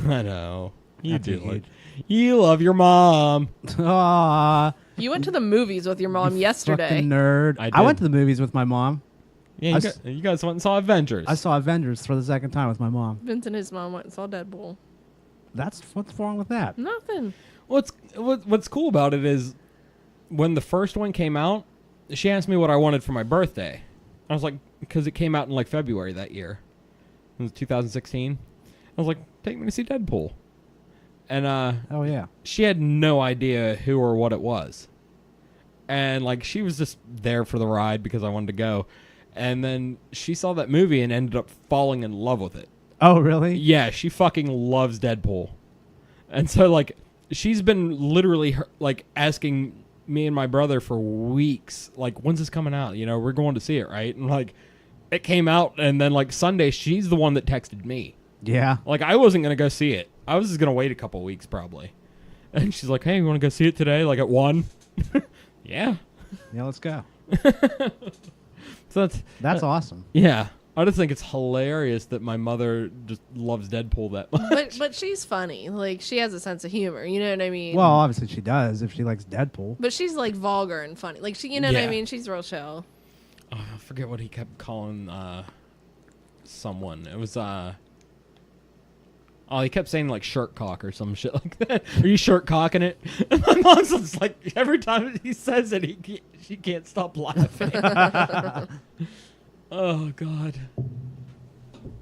I know. You That's a do. Like, huge- you love your mom. Ah, You went to the movies with your mom yesterday. fucking nerd. I I went did. to the movies with my mom. Yeah, you guys went and saw Avengers. I saw Avengers for the second time with my mom. Vince and his mom went and saw Deadpool. That's what's wrong with that. Nothing. What's cool about it is when the first one came out, she asked me what I wanted for my birthday. I was like, because it came out in like February that year. It was 2016. I was like, take me to see Deadpool. And Oh yeah. she had no idea who or what it was. And like she was just there for the ride because I wanted to go. And then she saw that movie and ended up falling in love with it. Oh really? Yeah, she fucking loves Deadpool. And so like she's been literally like asking me and my brother for weeks, like, when's this coming out? You know, we're going to see it, right? And like it came out, and then like Sunday she's the one that texted me. Yeah. Like I wasn't going to go see it. I was just going to wait a couple weeks probably. And she's like, "Hey, you want to go see it today like at 1?" Yeah. Yeah. Let's go. So That's awesome. yeah. I just think it's hilarious that my mother just loves Deadpool that much. But she's funny. Like, she has a sense of humor. You know what I mean? Well, obviously she does if she likes Deadpool. But she's like vulgar and funny. Like, she, you know what I Yeah. mean? She's real chill. Oh, I forget what he kept calling someone. It was he kept saying like shirt cock or some shit like that. Are you shirt cocking it? And my mom's just like every time he says it, she can't stop laughing. Oh God.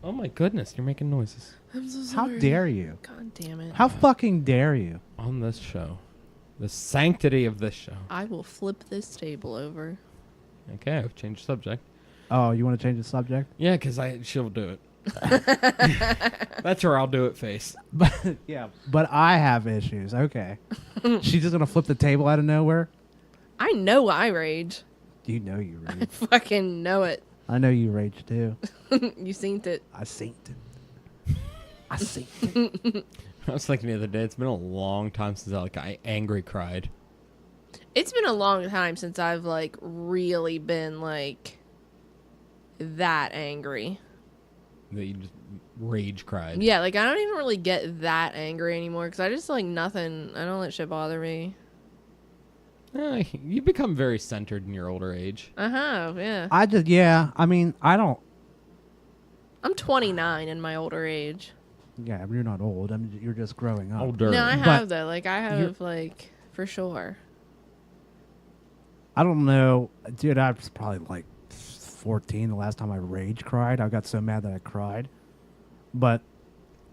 Oh my goodness, you're making noises I'm so How sorry. dare you? God damn it. How fucking dare you? on this show. The sanctity of this show. I will flip this table over. Okay, I've changed the subject. Oh, you want to change the subject? Yeah, because she'll do it. That's her I'll do it face. But yeah, but I have issues. Okay. She's just gonna flip the table out of nowhere. I know I rage. You know you I rage. fucking know it. I know you rage too. You seen it. I seen it. I seen it. I was thinking the other day, it's been a long time since I angry cried. It's been a long time since I've like really been like that angry. That you just rage cried. Yeah, like I don't even really get that angry anymore because I just like nothing. I don't let shit bother me. You become very centered in your older age. Yeah. I mean, I don't. I'm 29 in my older age. Yeah, you're not old. I mean, you're just growing up. Older. No, I But have though. Like I you're- have like for sure. I don't know, dude. I was probably like 14 the last time I rage cried. I got so mad that I cried. But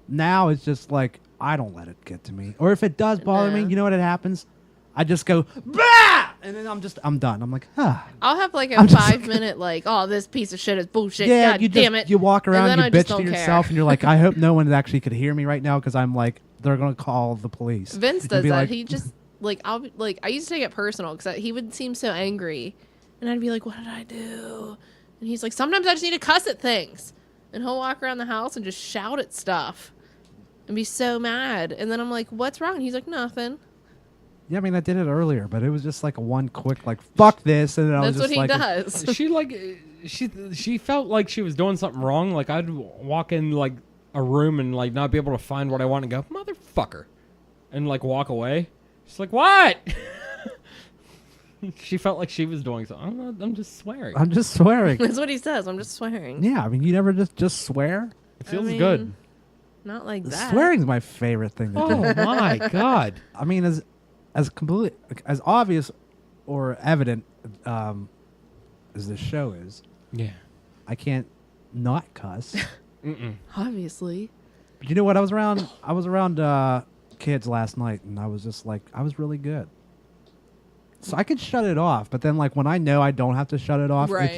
now it's just like I don't let it get to me. Or if it does bother me, No. you know what happens? I just go bah! And then I'm done. I'm like, I'll have like a I'm just 5-minute like, oh, this piece of shit is bullshit. yeah. God You damn just it. you walk around, then you I just bitch to don't yourself, care. and you're like, I hope no one actually could hear me right now because I'm like, they're gonna call the police. Vince And does be that. like, He just like I'll be, like I used to take it personal because he would seem so angry, and I'd be like, "What did I do?" And he's like, "Sometimes I just need to cuss at things," and he'll walk around the house and just shout at stuff, and be so mad. And then I'm like, "What's wrong?" And he's like, "Nothing." Yeah, I mean, I did it earlier, but it was just like a one quick, like, fuck this. And then I was That's what just he like, does. She like she felt like she was doing something wrong. Like I'd walk in like a room and like not be able to find what I want and go motherfucker, and like walk away. She's like, what? She felt like she was doing something. I'm just swearing. I'm just swearing. That's what he says. I'm just swearing. Yeah, I mean, you never just swear. It feels mean, good. Not like that. Swearing's my favorite thing to do. Oh my god. I mean, as complete as obvious or evident as this show is, Yeah. I can't not cuss. Mm-mm. Obviously. But you know what? I was around kids last night, and I was just like, I was really good. So I could shut it off, but then like when I know I don't have to shut it off, Right. it's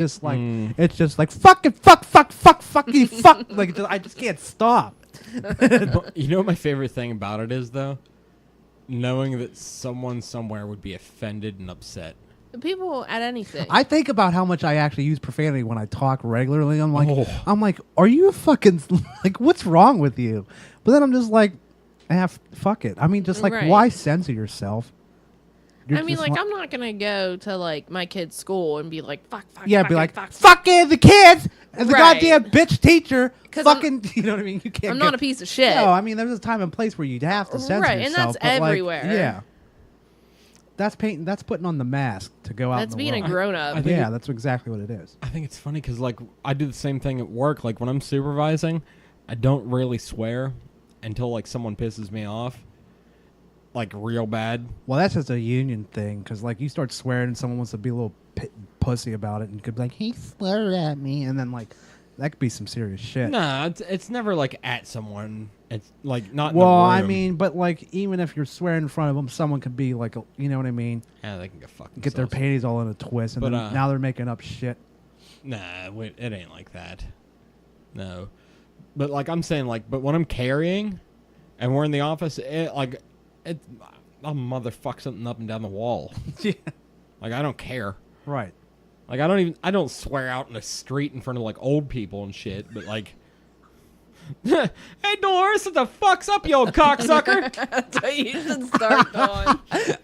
just like fucking fuck, fucking fuck. Like I just can't stop. You know what my favorite thing about it is though? Knowing that someone somewhere would be offended and upset. People at anything. I think about how much I actually use profanity when I talk regularly. I'm like, Oh. are you a fucking like, what's wrong with you? But then I'm just like, fuck it. I mean, just like, Right. why censor yourself? You're I mean, just like, I'm not gonna go to like my kid's school and be like, fuck, yeah, fuck, be like, fuck. fucking the kids and the Right. goddamn bitch teacher. 'Cause I'm- Fucking, you know what I mean? You can't. I'm not a piece of shit. No, I mean, there's a time and place where you'd have to censor Right, and yourself. that's but, like, everywhere. yeah, that's painting. That's putting on the mask to go out. That's in the being a world. grown I up. think Yeah, it- that's exactly what it is. I think it's funny because like I do the same thing at work. Like when I'm supervising, I don't really swear until like someone pisses me off, like real bad. Well, that's just a union thing, because like you start swearing and someone wants to be a little pussy about it, and could be like, he swear at me, and then like that could be some serious shit. Nah, it's never like at someone. It's like not. Well, in a I room. mean, but like even if you're swearing in front of them, someone could be like, you know what I mean? yeah, they can go fuck Get their themselves. panties all in a twist, and But, then now they're making up shit. Nah, wait, it ain't like that. No, but like I'm saying, like, but when I'm carrying, and we're in the office, I'll motherfuck something up and down the wall. Yeah, Like I don't care. right. Like I don't swear out in the street in front of like old people and shit, but like hey Dolores, what the fuck's up, you old cocksucker? That's what you should start doing.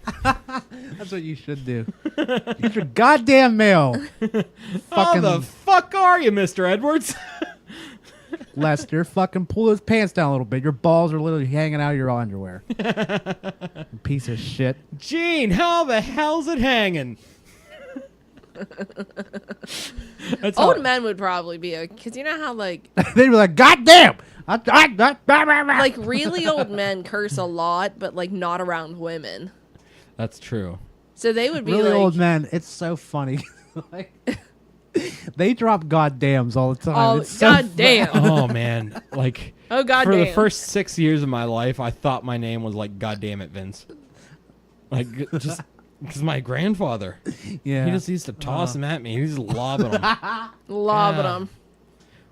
That's what you should do. Get your goddamn mail. How the fuck are you, Mr. Edwards? Lester, fucking pull his pants down a little bit. Your balls are literally hanging out of your underwear. You piece of shit. Gene, how the hell's it hanging? That's Old how- men would probably be because you know how like They'd be like, God damn! like really old men curse a lot, but like not around women. That's true. So they would be really like, old men. It's so funny. Like, they drop goddams all the time. "Oh It's so goddamn! Oh man, like Oh goddamn!" for the first 6 years of my life, I thought my name was like "Goddamn it, Vince." Like just because my grandfather, Yeah. he just used to toss them at me. He was lobbing them. lobbing Yeah. them.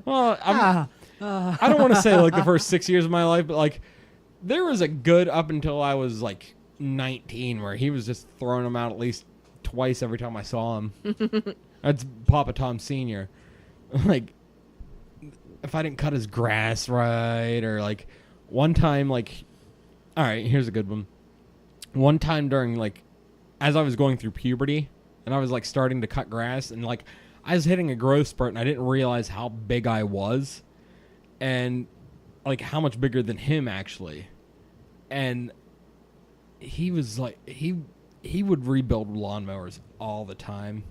Well, Ah, I don't want to say like the first 6 years of my life, but like there was a good up until I was like 19 where he was just throwing them out at least twice every time I saw him. That's Papa Tom Sr. Like if I didn't cut his grass right, or like one time, like, all right, here's a good one. One time during like as I was going through puberty and I was like starting to cut grass, and like I was hitting a growth spurt and I didn't realize how big I was and like how much bigger than him actually. And he was like he would rebuild lawnmowers all the time.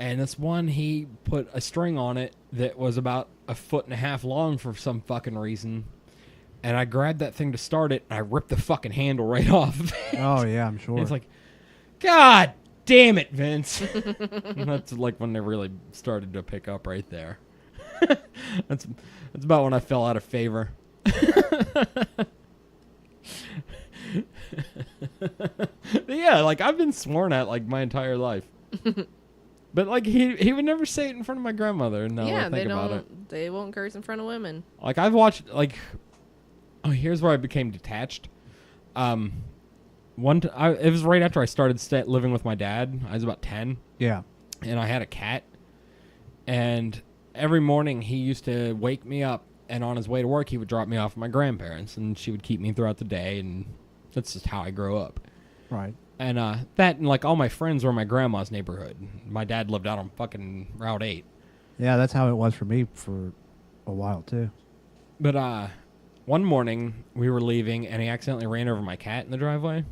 And this one, he put a string on it that was about 1.5 feet long for some fucking reason. And I grabbed that thing to start it, and I ripped the fucking handle right off of it. oh yeah, I'm sure. It's like, God damn it, Vince. And that's like when they really started to pick up right there. That's about when I fell out of favor. Yeah, like I've been sworn at like my entire life. But like he would never say it in front of my grandmother. No, Yeah, I they think about it. don't. They won't curse in front of women. Like I've watched like, oh, here's where I became detached. It was right after I started living with my dad. I was about 10, yeah. and I had a cat. And every morning he used to wake me up, and on his way to work he would drop me off with my grandparents, and she would keep me throughout the day, and that's just how I grew up. Right. And that and like all my friends were in my grandma's neighborhood. My dad lived out on fucking Route 8. Yeah, that's how it was for me for a while too. But one morning we were leaving and he accidentally ran over my cat in the driveway.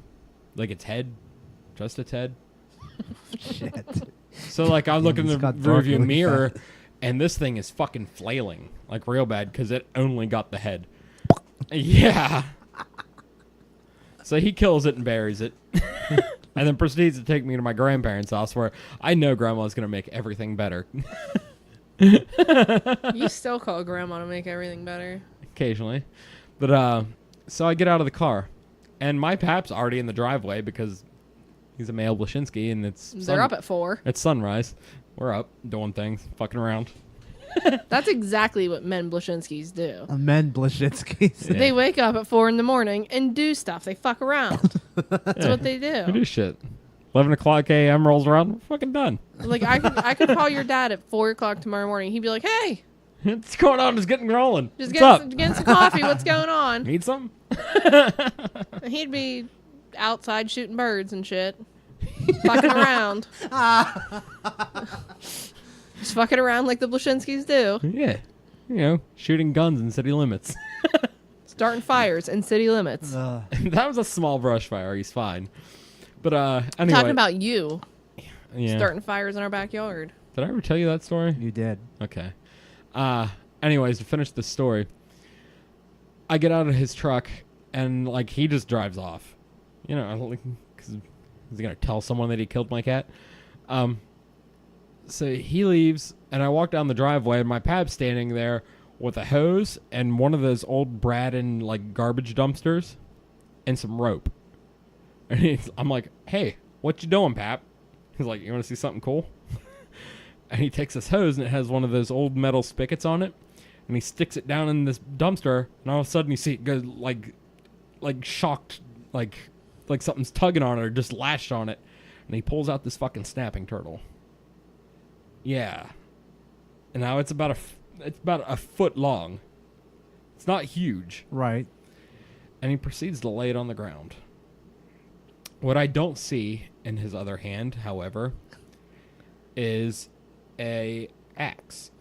Like its head. Just its head. Shit. So like I look in the It's got dark rearview really mirror fast. and this thing is fucking flailing. Like real bad because it only got the head. Yeah. So he kills it and buries it. And then proceeds to take me to my grandparents' house where I know grandma's going to make everything better. You still call grandma to make everything better. Occasionally. But so I get out of the car and my pap's already in the driveway because he's a male Blashinsky and They're up at 4. It's sunrise. We're up doing things, fucking around. That's exactly what men Blashinskis do. Men Blashinsky's. Yeah. They wake up at 4 in the morning and do stuff. They fuck around. That's what they We do. do shit. 11 o'clock a.m. rolls around. We're fucking done. Like I could call your dad at 4 o'clock tomorrow morning. He'd be like, "Hey, What's going on? Just getting rolling. just What's up? getting some coffee. What's going on?" Need some? And he'd be outside shooting birds and shit, fucking around. Just fucking around like the Blashinskis do. Yeah. You know, shooting guns in city limits. Starting fires in city limits. That was a small brush fire. He's fine. But anyway. Talking about you yeah. starting fires in our backyard. Did I ever tell you that story? You did. Okay. Anyways, to finish the story, I get out of his truck and like he just drives off. You know, because he's gonna tell someone that he killed my cat. So he leaves, and I walk down the driveway, and my pap's standing there with a hose and one of those old Braden like garbage dumpsters, and some rope. And I'm like, "Hey, what you doing, Pap?" He's like, "You want to see something cool?" And he takes this hose, and it has one of those old metal spigots on it, and he sticks it down in this dumpster, and all of a sudden you see it go like shocked, like something's tugging on it or just lashed on it, and he pulls out this fucking snapping turtle. Yeah, and now it's about a foot long. It's not huge. Right. And he proceeds to lay it on the ground. What I don't see in his other hand, however, is a axe.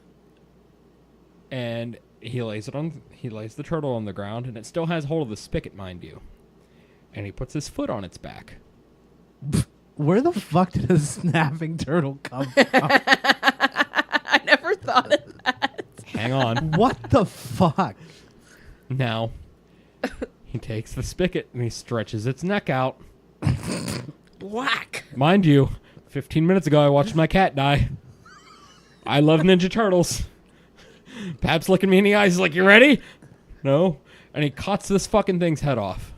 And he lays the turtle on the ground, and it still has hold of the spigot, mind you. And he puts his foot on its back. Where the fuck did a snapping turtle come from? I never thought of that. Hang on. What the fuck? Now, he takes the spigot and he stretches its neck out. Whack. Mind you, 15 minutes ago I watched my cat die. I love Ninja Turtles. Pap's looking me in the eyes. He's like, "You ready?" No. And he cuts this fucking thing's head off.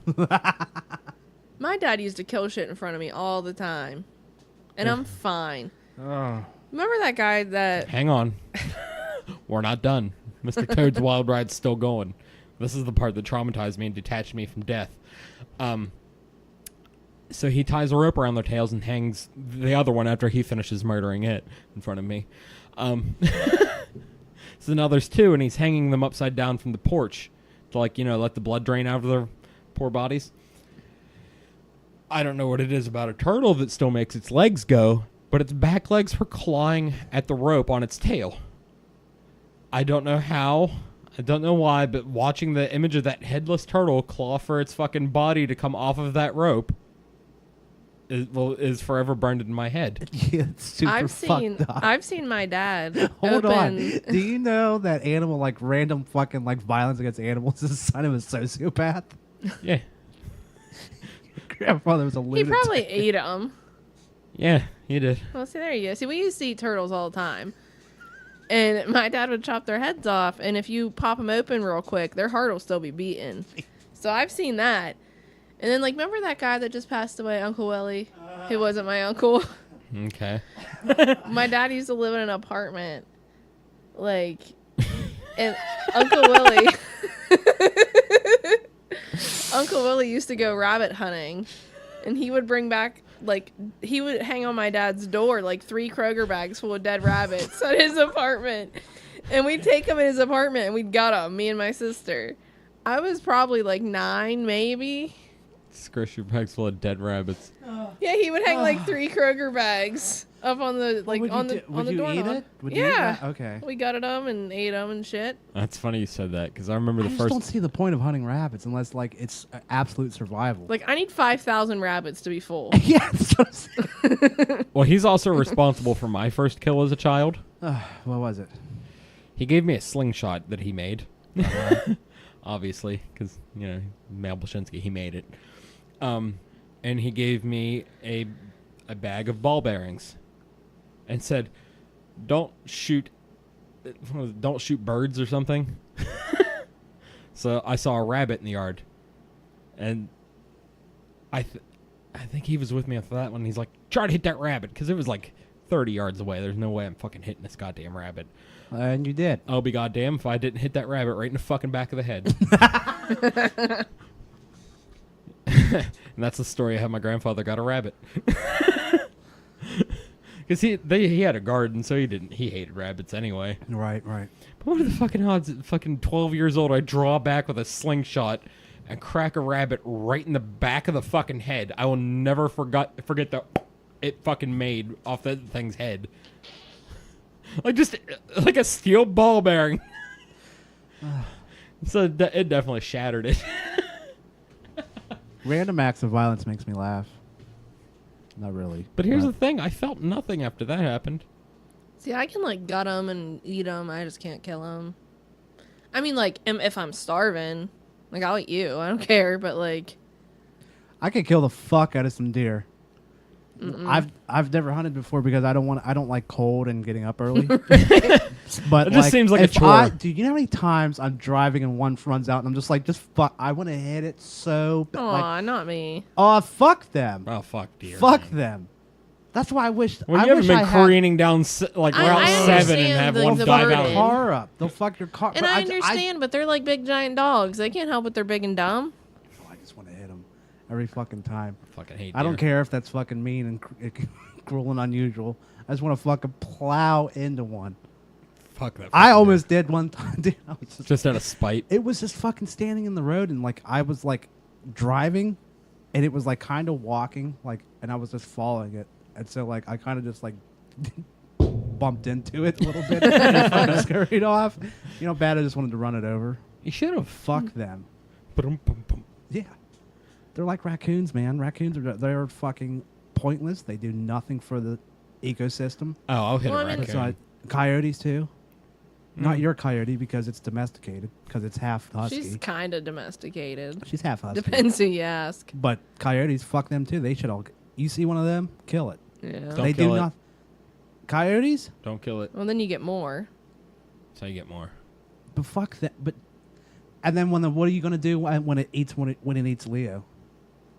My dad used to kill shit in front of me all the time. And I'm fine. Oh. Remember that guy that... Hang on. We're not done. Mr. Toad's Wild Ride's still going. This is the part that traumatized me and detached me from death. So he ties a rope around their tails and hangs the other one after he finishes murdering it in front of me. So now there's two, and he's hanging them upside down from the porch to, like, you know, let the blood drain out of their poor bodies. I don't know what it is about a turtle that still makes its legs go, but its back legs were clawing at the rope on its tail. I don't know how. I don't know why, but watching the image of that headless turtle claw for its fucking body to come off of that rope is forever burned in my head. Yeah, it's super fucked up. I've seen my dad Hold open... on. Do you know that animal, like random fucking like violence against animals, is a sign of a sociopath? Yeah. Grandfather was a He lunatic. probably ate them. Yeah, he did. Well, see, there you go. See, we used to eat turtles all the time. And my dad would chop their heads off, and if you pop them open real quick, their heart will still be beating. So I've seen that. And then, like, remember that guy that just passed away, Uncle Willie? Who wasn't my uncle. Okay. My dad used to live in an apartment. Like, and Uncle Willie... Uncle Willie used to go rabbit hunting, and he would bring back, like, he would hang on my dad's door, like, 3 Kroger bags full of dead rabbits at his apartment. And we'd take them in his apartment, and we'd gut them, me and my sister. I was probably, like, 9, maybe. grocery bags full of dead rabbits. Yeah, he would hang like 3 Kroger bags up on the What would you on the do? on Would the you eat doorknob. it? Would you eat Yeah. that? Okay. We gutted them and ate them and shit. That's funny you said that because I remember I the just first. don't see the point of hunting rabbits unless like it's absolute survival. Like I need 5,000 rabbits to be full. yeah. That's what I'm saying. Well, he's also responsible for my first kill as a child. What was it? He gave me a slingshot that he made. Obviously, because, you know, Mal Blashinsky, he made it. And he gave me a bag of ball bearings and said, don't shoot birds or something. So I saw a rabbit in the yard. And I think he was with me after that one. He's like, try to hit that rabbit, because it was like 30 yards away. There's no way I'm fucking hitting this goddamn rabbit. And you did. I'll be goddamn if I didn't hit that rabbit right in the fucking back of the head. And that's the story of how my grandfather got a rabbit. Because he had a garden, so he hated rabbits anyway. Right. But what are the fucking odds at fucking 12 years old I draw back with a slingshot and crack a rabbit right in the back of the fucking head? I will never forget the it fucking made off that thing's head. Like a steel ball bearing. So it definitely shattered it. Random acts of violence makes me laugh. Not really. But here's the thing. I felt nothing after that happened. See, I can like gut them and eat them. I just can't kill them. I mean, like if I'm starving, like I'll eat you. I don't care. But like, I could kill the fuck out of some deer. I've never hunted before because I don't like cold and getting up early. But It just seems like a if chore. Dude, you know how many times I'm driving and one runs out and I'm just like, just fuck. I want to hit it so bad. aw, Like, not me. oh, fuck them. Oh, fuck dear. Fuck man. them. That's why I wish. Well, I you haven't wish been I had careening down Route I 7 and understand have the- one the dive burden. out. your car up. They'll fuck your car. And but I understand, but they're like big giant dogs. They can't help it. They're big and dumb. I just want to hit them every fucking time. Fucking hate I don't deer. care if that's fucking mean and cruel and unusual. I just want to fucking plow into one. Fuck that. I fucking almost did one time. Dude, I was deer. Just out of spite. it was just fucking standing in the road and like I was like driving and it was like kind of walking like and I was just following it. And so like I kind of just like bumped into it a little bit and fucking scurried off. You know, bad I just wanted to run it over. You should have. Fuck them. Ba-dum-bum-bum. Yeah. They're like raccoons, man. Raccoons they're fucking pointless. They do nothing for the ecosystem. Oh, I'll hit Well, a I mean- That's raccoon. not coyotes too. Not Mm. your coyote because it's domesticated because it's half husky. She's kind of domesticated. She's half husky. Depends who you ask. But coyotes, fuck them too. They should all. You see one of them, kill it. Yeah. Don't they kill do it. not. Coyotes, Don't kill it. Well, then you get more. That's how you get more. but fuck that. But and then what are you gonna do when it eats when it eats Leo?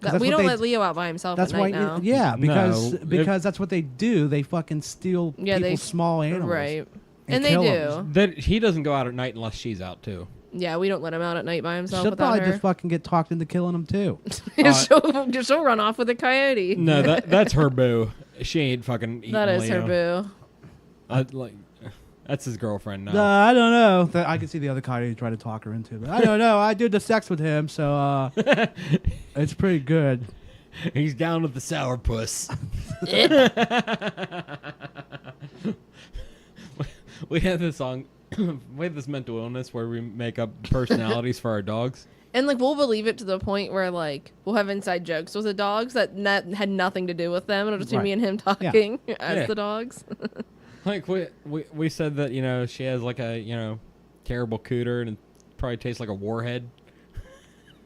'Cause that's We what don't they- let Leo out by himself That's at why. night now. Yeah, because No, because that's what they do. They fucking steal Yeah, people's they- small animals. Right. and And they kill do. 'em. That he doesn't go out at night unless she's out too. Yeah, we don't let him out at night by himself She'll without probably her. just fucking get talked into killing them too. she'll run off with a coyote. No, that's her boo. She ain't fucking eating That is Leo. her boo. That's his girlfriend now. I don't know. I can see the other coyote try to talk her into it. I don't know. I did the sex with him, so it's pretty good. He's down with the sourpuss. We had this song. We had this mental illness where we make up personalities for our dogs. And like we'll believe it to the point where like we'll have inside jokes with the dogs that had nothing to do with them. It'll just be Right. me and him talking as Yeah. the dogs. Like we said that, you know, she has like a, you know, terrible cooter and it probably tastes like a warhead.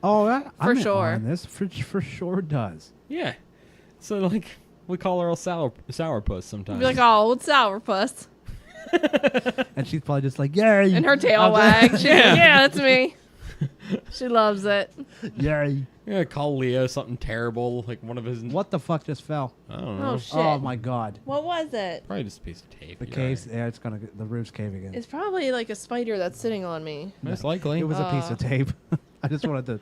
Oh, I'm in sure. on this for sure does. Yeah. So like we call her a sourpuss sometimes. Be like, oh, old sourpuss, And she's probably just like, yay. and her tail wags. She's like, yeah, that's me. She loves it. Yay. Yeah, call Leo something terrible, like one of his. What the fuck just fell? I don't know. Oh shit! Oh my god. What was it? Probably just a piece of tape. The yeah. case, yeah, the roof's caving in. It's probably like a spider that's sitting on me. Most likely. It was a piece of tape. I just wanted to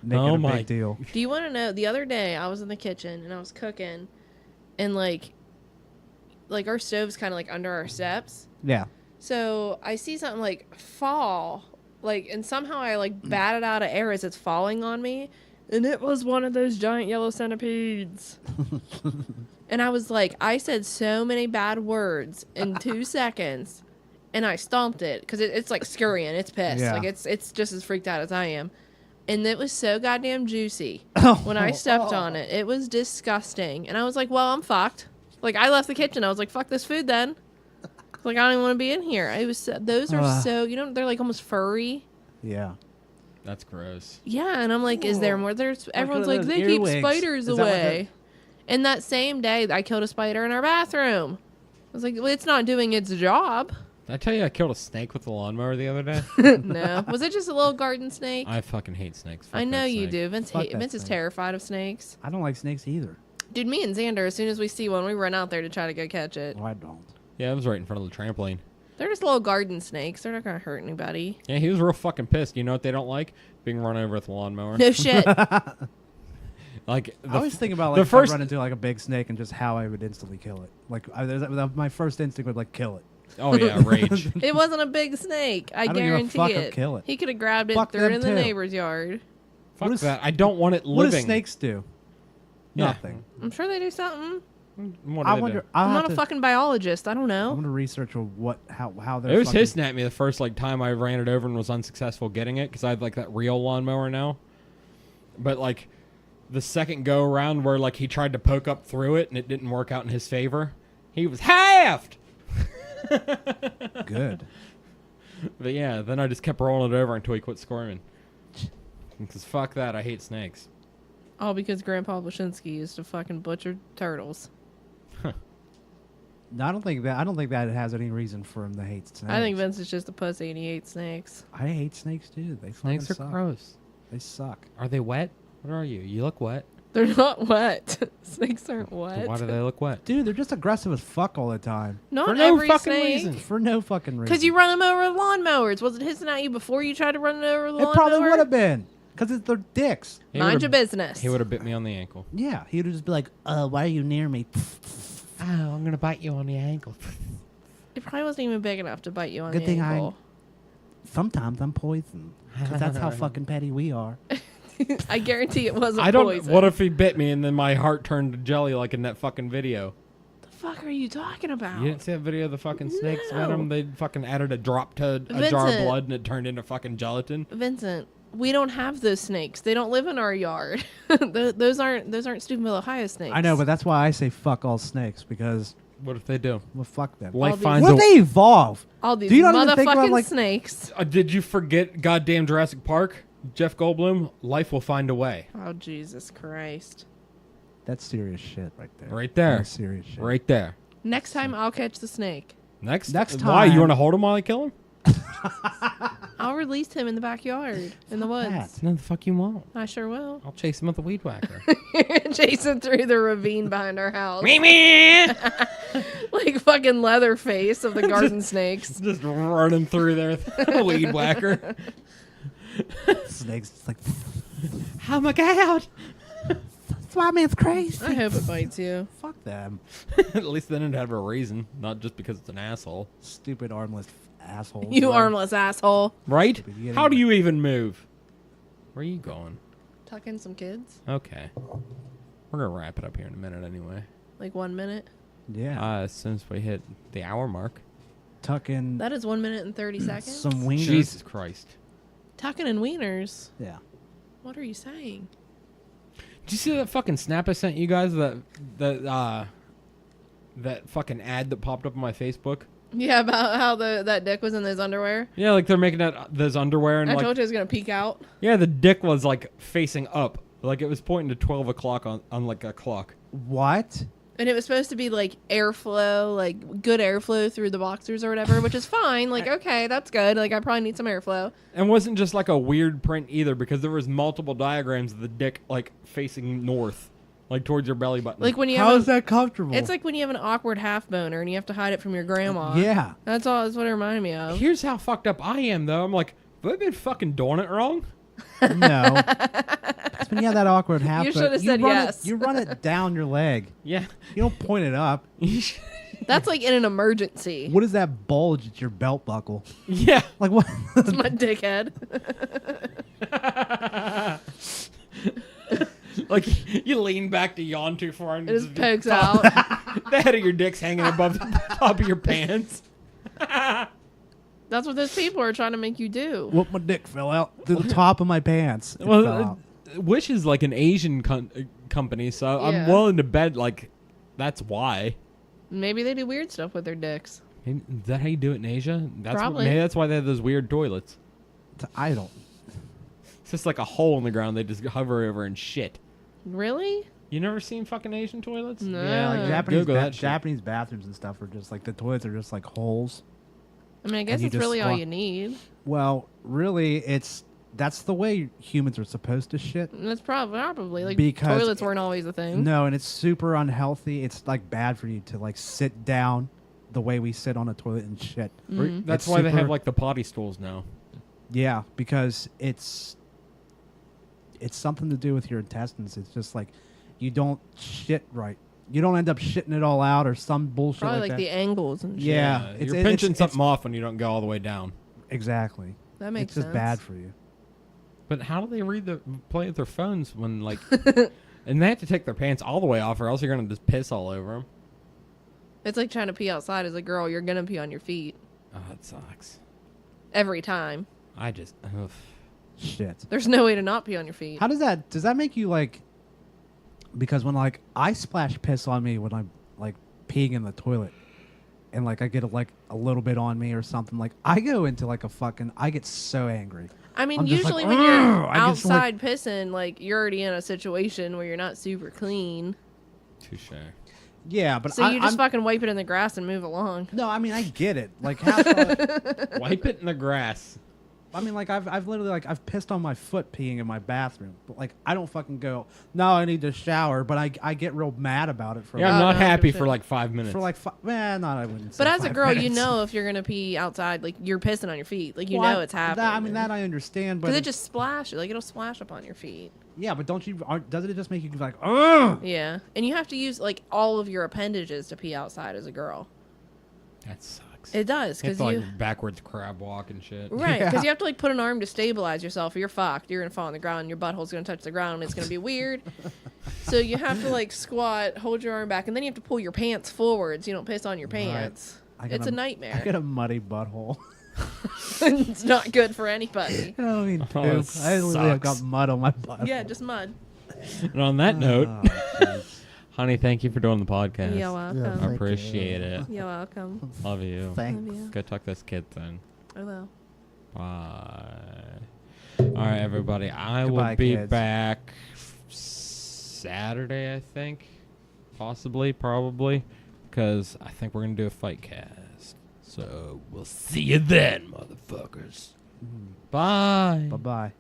make Oh it a my- big deal. Do you want to know? The other day, I was in the kitchen and I was cooking, and like our stove's kind of like under our steps. Yeah. So I see something like fall, like, and somehow I like bat it out of air as it's falling on me, And it was one of those giant yellow centipedes. And I was like, I said so many bad words in 2 seconds, and I stomped it because it's like scurrying. It's pissed. Yeah. Like it's just as freaked out as I am. And it was so goddamn juicy Oh. when I stepped on it. It was disgusting. And I was like, well, I'm fucked. Like, I left the kitchen. I was like, fuck this food then. Like, I don't even want to be in here. It was those are so, they're like almost furry. Yeah. That's gross. Yeah, and I'm like, is there more? Everyone's look like, at they those keep earwigs. spiders Is that what away. And that same day, I killed a spider in our bathroom. I was like, well, it's not doing its job. Did I tell you I killed a snake with a lawnmower the other day? No. Was it just a little garden snake? I fucking hate snakes. Fuck I know that you snake. do. Vince, Fuck that Vince is snake. terrified of snakes. I don't like snakes either. Dude, me and Xander, as soon as we see one, we run out there to try to go catch it. Well, I don't. Yeah, it was right in front of the trampoline. They're just little garden snakes. They're not going to hurt anybody. Yeah, he was real fucking pissed. You know what they don't like? Being run over with a lawnmower. No shit. Like I always think about the like if I first- run into like a big snake and just how I would instantly kill it. Like my first instinct would like kill it. Oh yeah, rage. It wasn't a big snake. I don't give a guarantee fuck, I'll it. kill it. He could have grabbed it Fuck and threw it them in the too. neighbor's yard. Fuck What is- that. I don't want it What living. do snakes do? Yeah. Nothing. I'm sure they do something. What do I they wonder. do? I'm not a fucking biologist. I don't I'm know. gonna research how they're. It was fucking- hissing at me the first time I ran it over and was unsuccessful getting it because I have like that real lawnmower now. But like the second go around where like he tried to poke up through it and it didn't work out in his favor, he was halved. Good. But yeah, then I just kept rolling it over until he quit squirming. Because fuck that, I hate snakes. All because Grandpa Wyszynski used to fucking butcher turtles. No, I don't think that has any reason for him to hate snakes. I think Vince is just a pussy and he hates snakes. I hate snakes too. They Snakes are fucking suck. gross. They suck. Are they wet? What are you? You look wet. They're not wet. Snakes aren't wet. Why do they look wet? Dude, they're just aggressive as fuck all the time. Not For no every fucking snake. reason. For no fucking reason. Because you run them over with lawnmowers. Was it hissing at you before you tried to run it over with a It lawnmower? probably would have been. Because they're dicks. He Mind would've- your business. He would have bit me on the ankle. Yeah. He would just be like, why are you near me? Oh, I'm gonna bite you on the ankle. It probably wasn't even big enough to bite you on Good the thing ankle. Sometimes I'm poisoned. 'Cause that's how fucking petty we are. I guarantee it wasn't I don't. poison. What if he bit me and then my heart turned to jelly like in that fucking video? the fuck are you talking about? You didn't see that video of the fucking snakes No. venom? They fucking added a drop to a jar of Vincent. blood and it turned into fucking gelatin. Vincent, we don't have those snakes. They don't live in our yard. those aren't Steubenville, Ohio snakes. I know, but that's why I say fuck all snakes because, What if they do? well, fuck them. Life these- finds What a. if they evolve? all these Do you not even think motherfucking about, like- snakes. Did you forget goddamn Jurassic Park? Jeff Goldblum. Life will find a way. Oh Jesus Christ! That's serious shit right there. Right there. That's serious shit. Right there. Next time I'll catch the snake. Next. Next Why? You time- want to hold him while I kill him? I'll release him in the backyard, in the woods. that. No, the fuck you won't. I sure will. I'll chase him with a weed whacker. Chasing through the ravine behind our house, Me. like fucking Leatherface of the garden snakes. Just running through there with a weed whacker. Snakes. It's like, Oh my god. fly man's crazy. I hope it bites you. Fuck them. At least then it'd have a reason, not just because it's an asshole. Stupid armless assholes. You Like, armless asshole. Right? Stupid idiot. How do you even move? Where are you going? Tuck in some kids. Okay. We're gonna wrap it up here in a minute anyway. Like 1 minute. Yeah. As soon as we hit the hour mark. Tuck in That is 1 minute and 30 seconds. some wieners. Jesus Christ. Tucking in wieners. Yeah. What are you saying? Did you see that fucking snap I sent you guys? That fucking ad that popped up on my Facebook? Yeah, about how that dick was in those underwear. Yeah, like they're making those underwear and I like told you it was gonna peek out. yeah, the dick was like facing up, like it was pointing to 12 o'clock on like a clock. What? And it was supposed to be like airflow, like good airflow through the boxers or whatever, which is fine. Like, okay, that's good. Like, I probably need some airflow. And wasn't just like a weird print either because there was multiple diagrams of the dick like facing north, like towards your belly button. Like when you How have is that comfortable? it's like when you have an awkward half boner and you have to hide it from your grandma. Yeah. That's all. That's what it reminded me of. Here's how fucked up I am though. I'm like, have I been fucking doing it wrong? No. It's when you have that awkward half. You but shoulda said run yes. You run it down your leg. Yeah. You don't point it up. That's like in an emergency. What is that bulge at your belt buckle? Yeah. Like what? That's my dickhead. Like you lean back to yawn too far and It just the pokes out. the head of your dick's hanging above the top of your pants. That's what those people are trying to make you do. Whoop, my dick fell out through the top of my pants. It Well, fell out. Wish is like an Asian company, so I'm Yeah. willing to bet like that's why. Maybe they do weird stuff with their dicks. Is that how you do it in Asia? Probably. Maybe that's why they have those weird toilets. I don't. It's just like a hole in the ground they just hover over and shit. Really? You never seen fucking Asian toilets? No. Yeah, like Japanese, Google that shit. Japanese bathrooms and stuff are just like the toilets are just like holes. I mean, I guess you it's just really all walk- you need. Well, really, that's the way humans are supposed to shit. That's probably like Because toilets weren't always a thing. No, and it's super unhealthy. It's like bad for you to like sit down the way we sit on a toilet and shit. That's It's why they have super- like the potty stools now. Yeah, because it's something to do with your intestines. It's just like you don't shit right. You don't end up shitting it all out or some bullshit Probably like like that. the angles and shit. Yeah. You're pinching something off when you don't go all the way down. Exactly. That makes It's just sense. bad for you. But how do they play with their phones when like, and they have to take their pants all the way off, or else you're gonna just piss all over them. It's like trying to pee outside as a girl. You're gonna pee on your feet Oh, that sucks. every time. I just, ugh. Shit. There's no way to not pee on your feet. How does that make you like? Because when like I splash piss on me when I'm like peeing in the toilet, and like I get a little bit on me or something, like I go into like I get so angry. I mean, I'm just like, usually when you're "Ugh," I just, like- outside pissing, like you're already in a situation where you're not super clean. Touche. Yeah, but So you just I'm, fucking wipe it in the grass and move along. no, I mean I get it. Like half the, Wipe it in the grass. I mean like I've literally like I've pissed on my foot peeing in my bathroom, but like I don't fucking go. No, I need to shower, but I get real mad about it for Yeah, I'm Oh, not no, happy 100%. for like 5 minutes. for like I wouldn't. Say But as a 5 girl, you minutes. know if you're gonna pee outside, like you're pissing on your feet, like you Well, know it's happening. I mean that I understand, but because it just splashes, like it'll splash up on your feet. yeah, but doesn't it just make you like, ugh? Yeah, and you have to use like all of your appendages to pee outside as a girl. That sucks. It does It's because like you backwards crab walk and shit. right because Yeah. you have to like put an arm to stabilize yourself, or you're fucked. You're gonna fall on the ground. Your butthole's gonna touch the ground. And it's gonna be weird. So you have to like squat, hold your arm back, and then you have to pull your pants forward so you don't piss on your pants. I got It's a I nightmare. got a muddy butthole. It's not good for anybody. I don't mean Oh, poop. it I literally have got sucks. mud on my butt. Yeah, just mud. And on that note, Oh, jeez. honey, thank you for doing the podcast. You're welcome. Yeah, I thank appreciate you. it. You're welcome. Love you. Thanks. Love you. Go tuck this kid then. I will. Bye. All right, everybody. I will Goodbye, be kids. back Saturday, I think. Possibly, probably. Because I think we're going to do a fight cast. So we'll see you then, motherfuckers. Bye. Bye bye.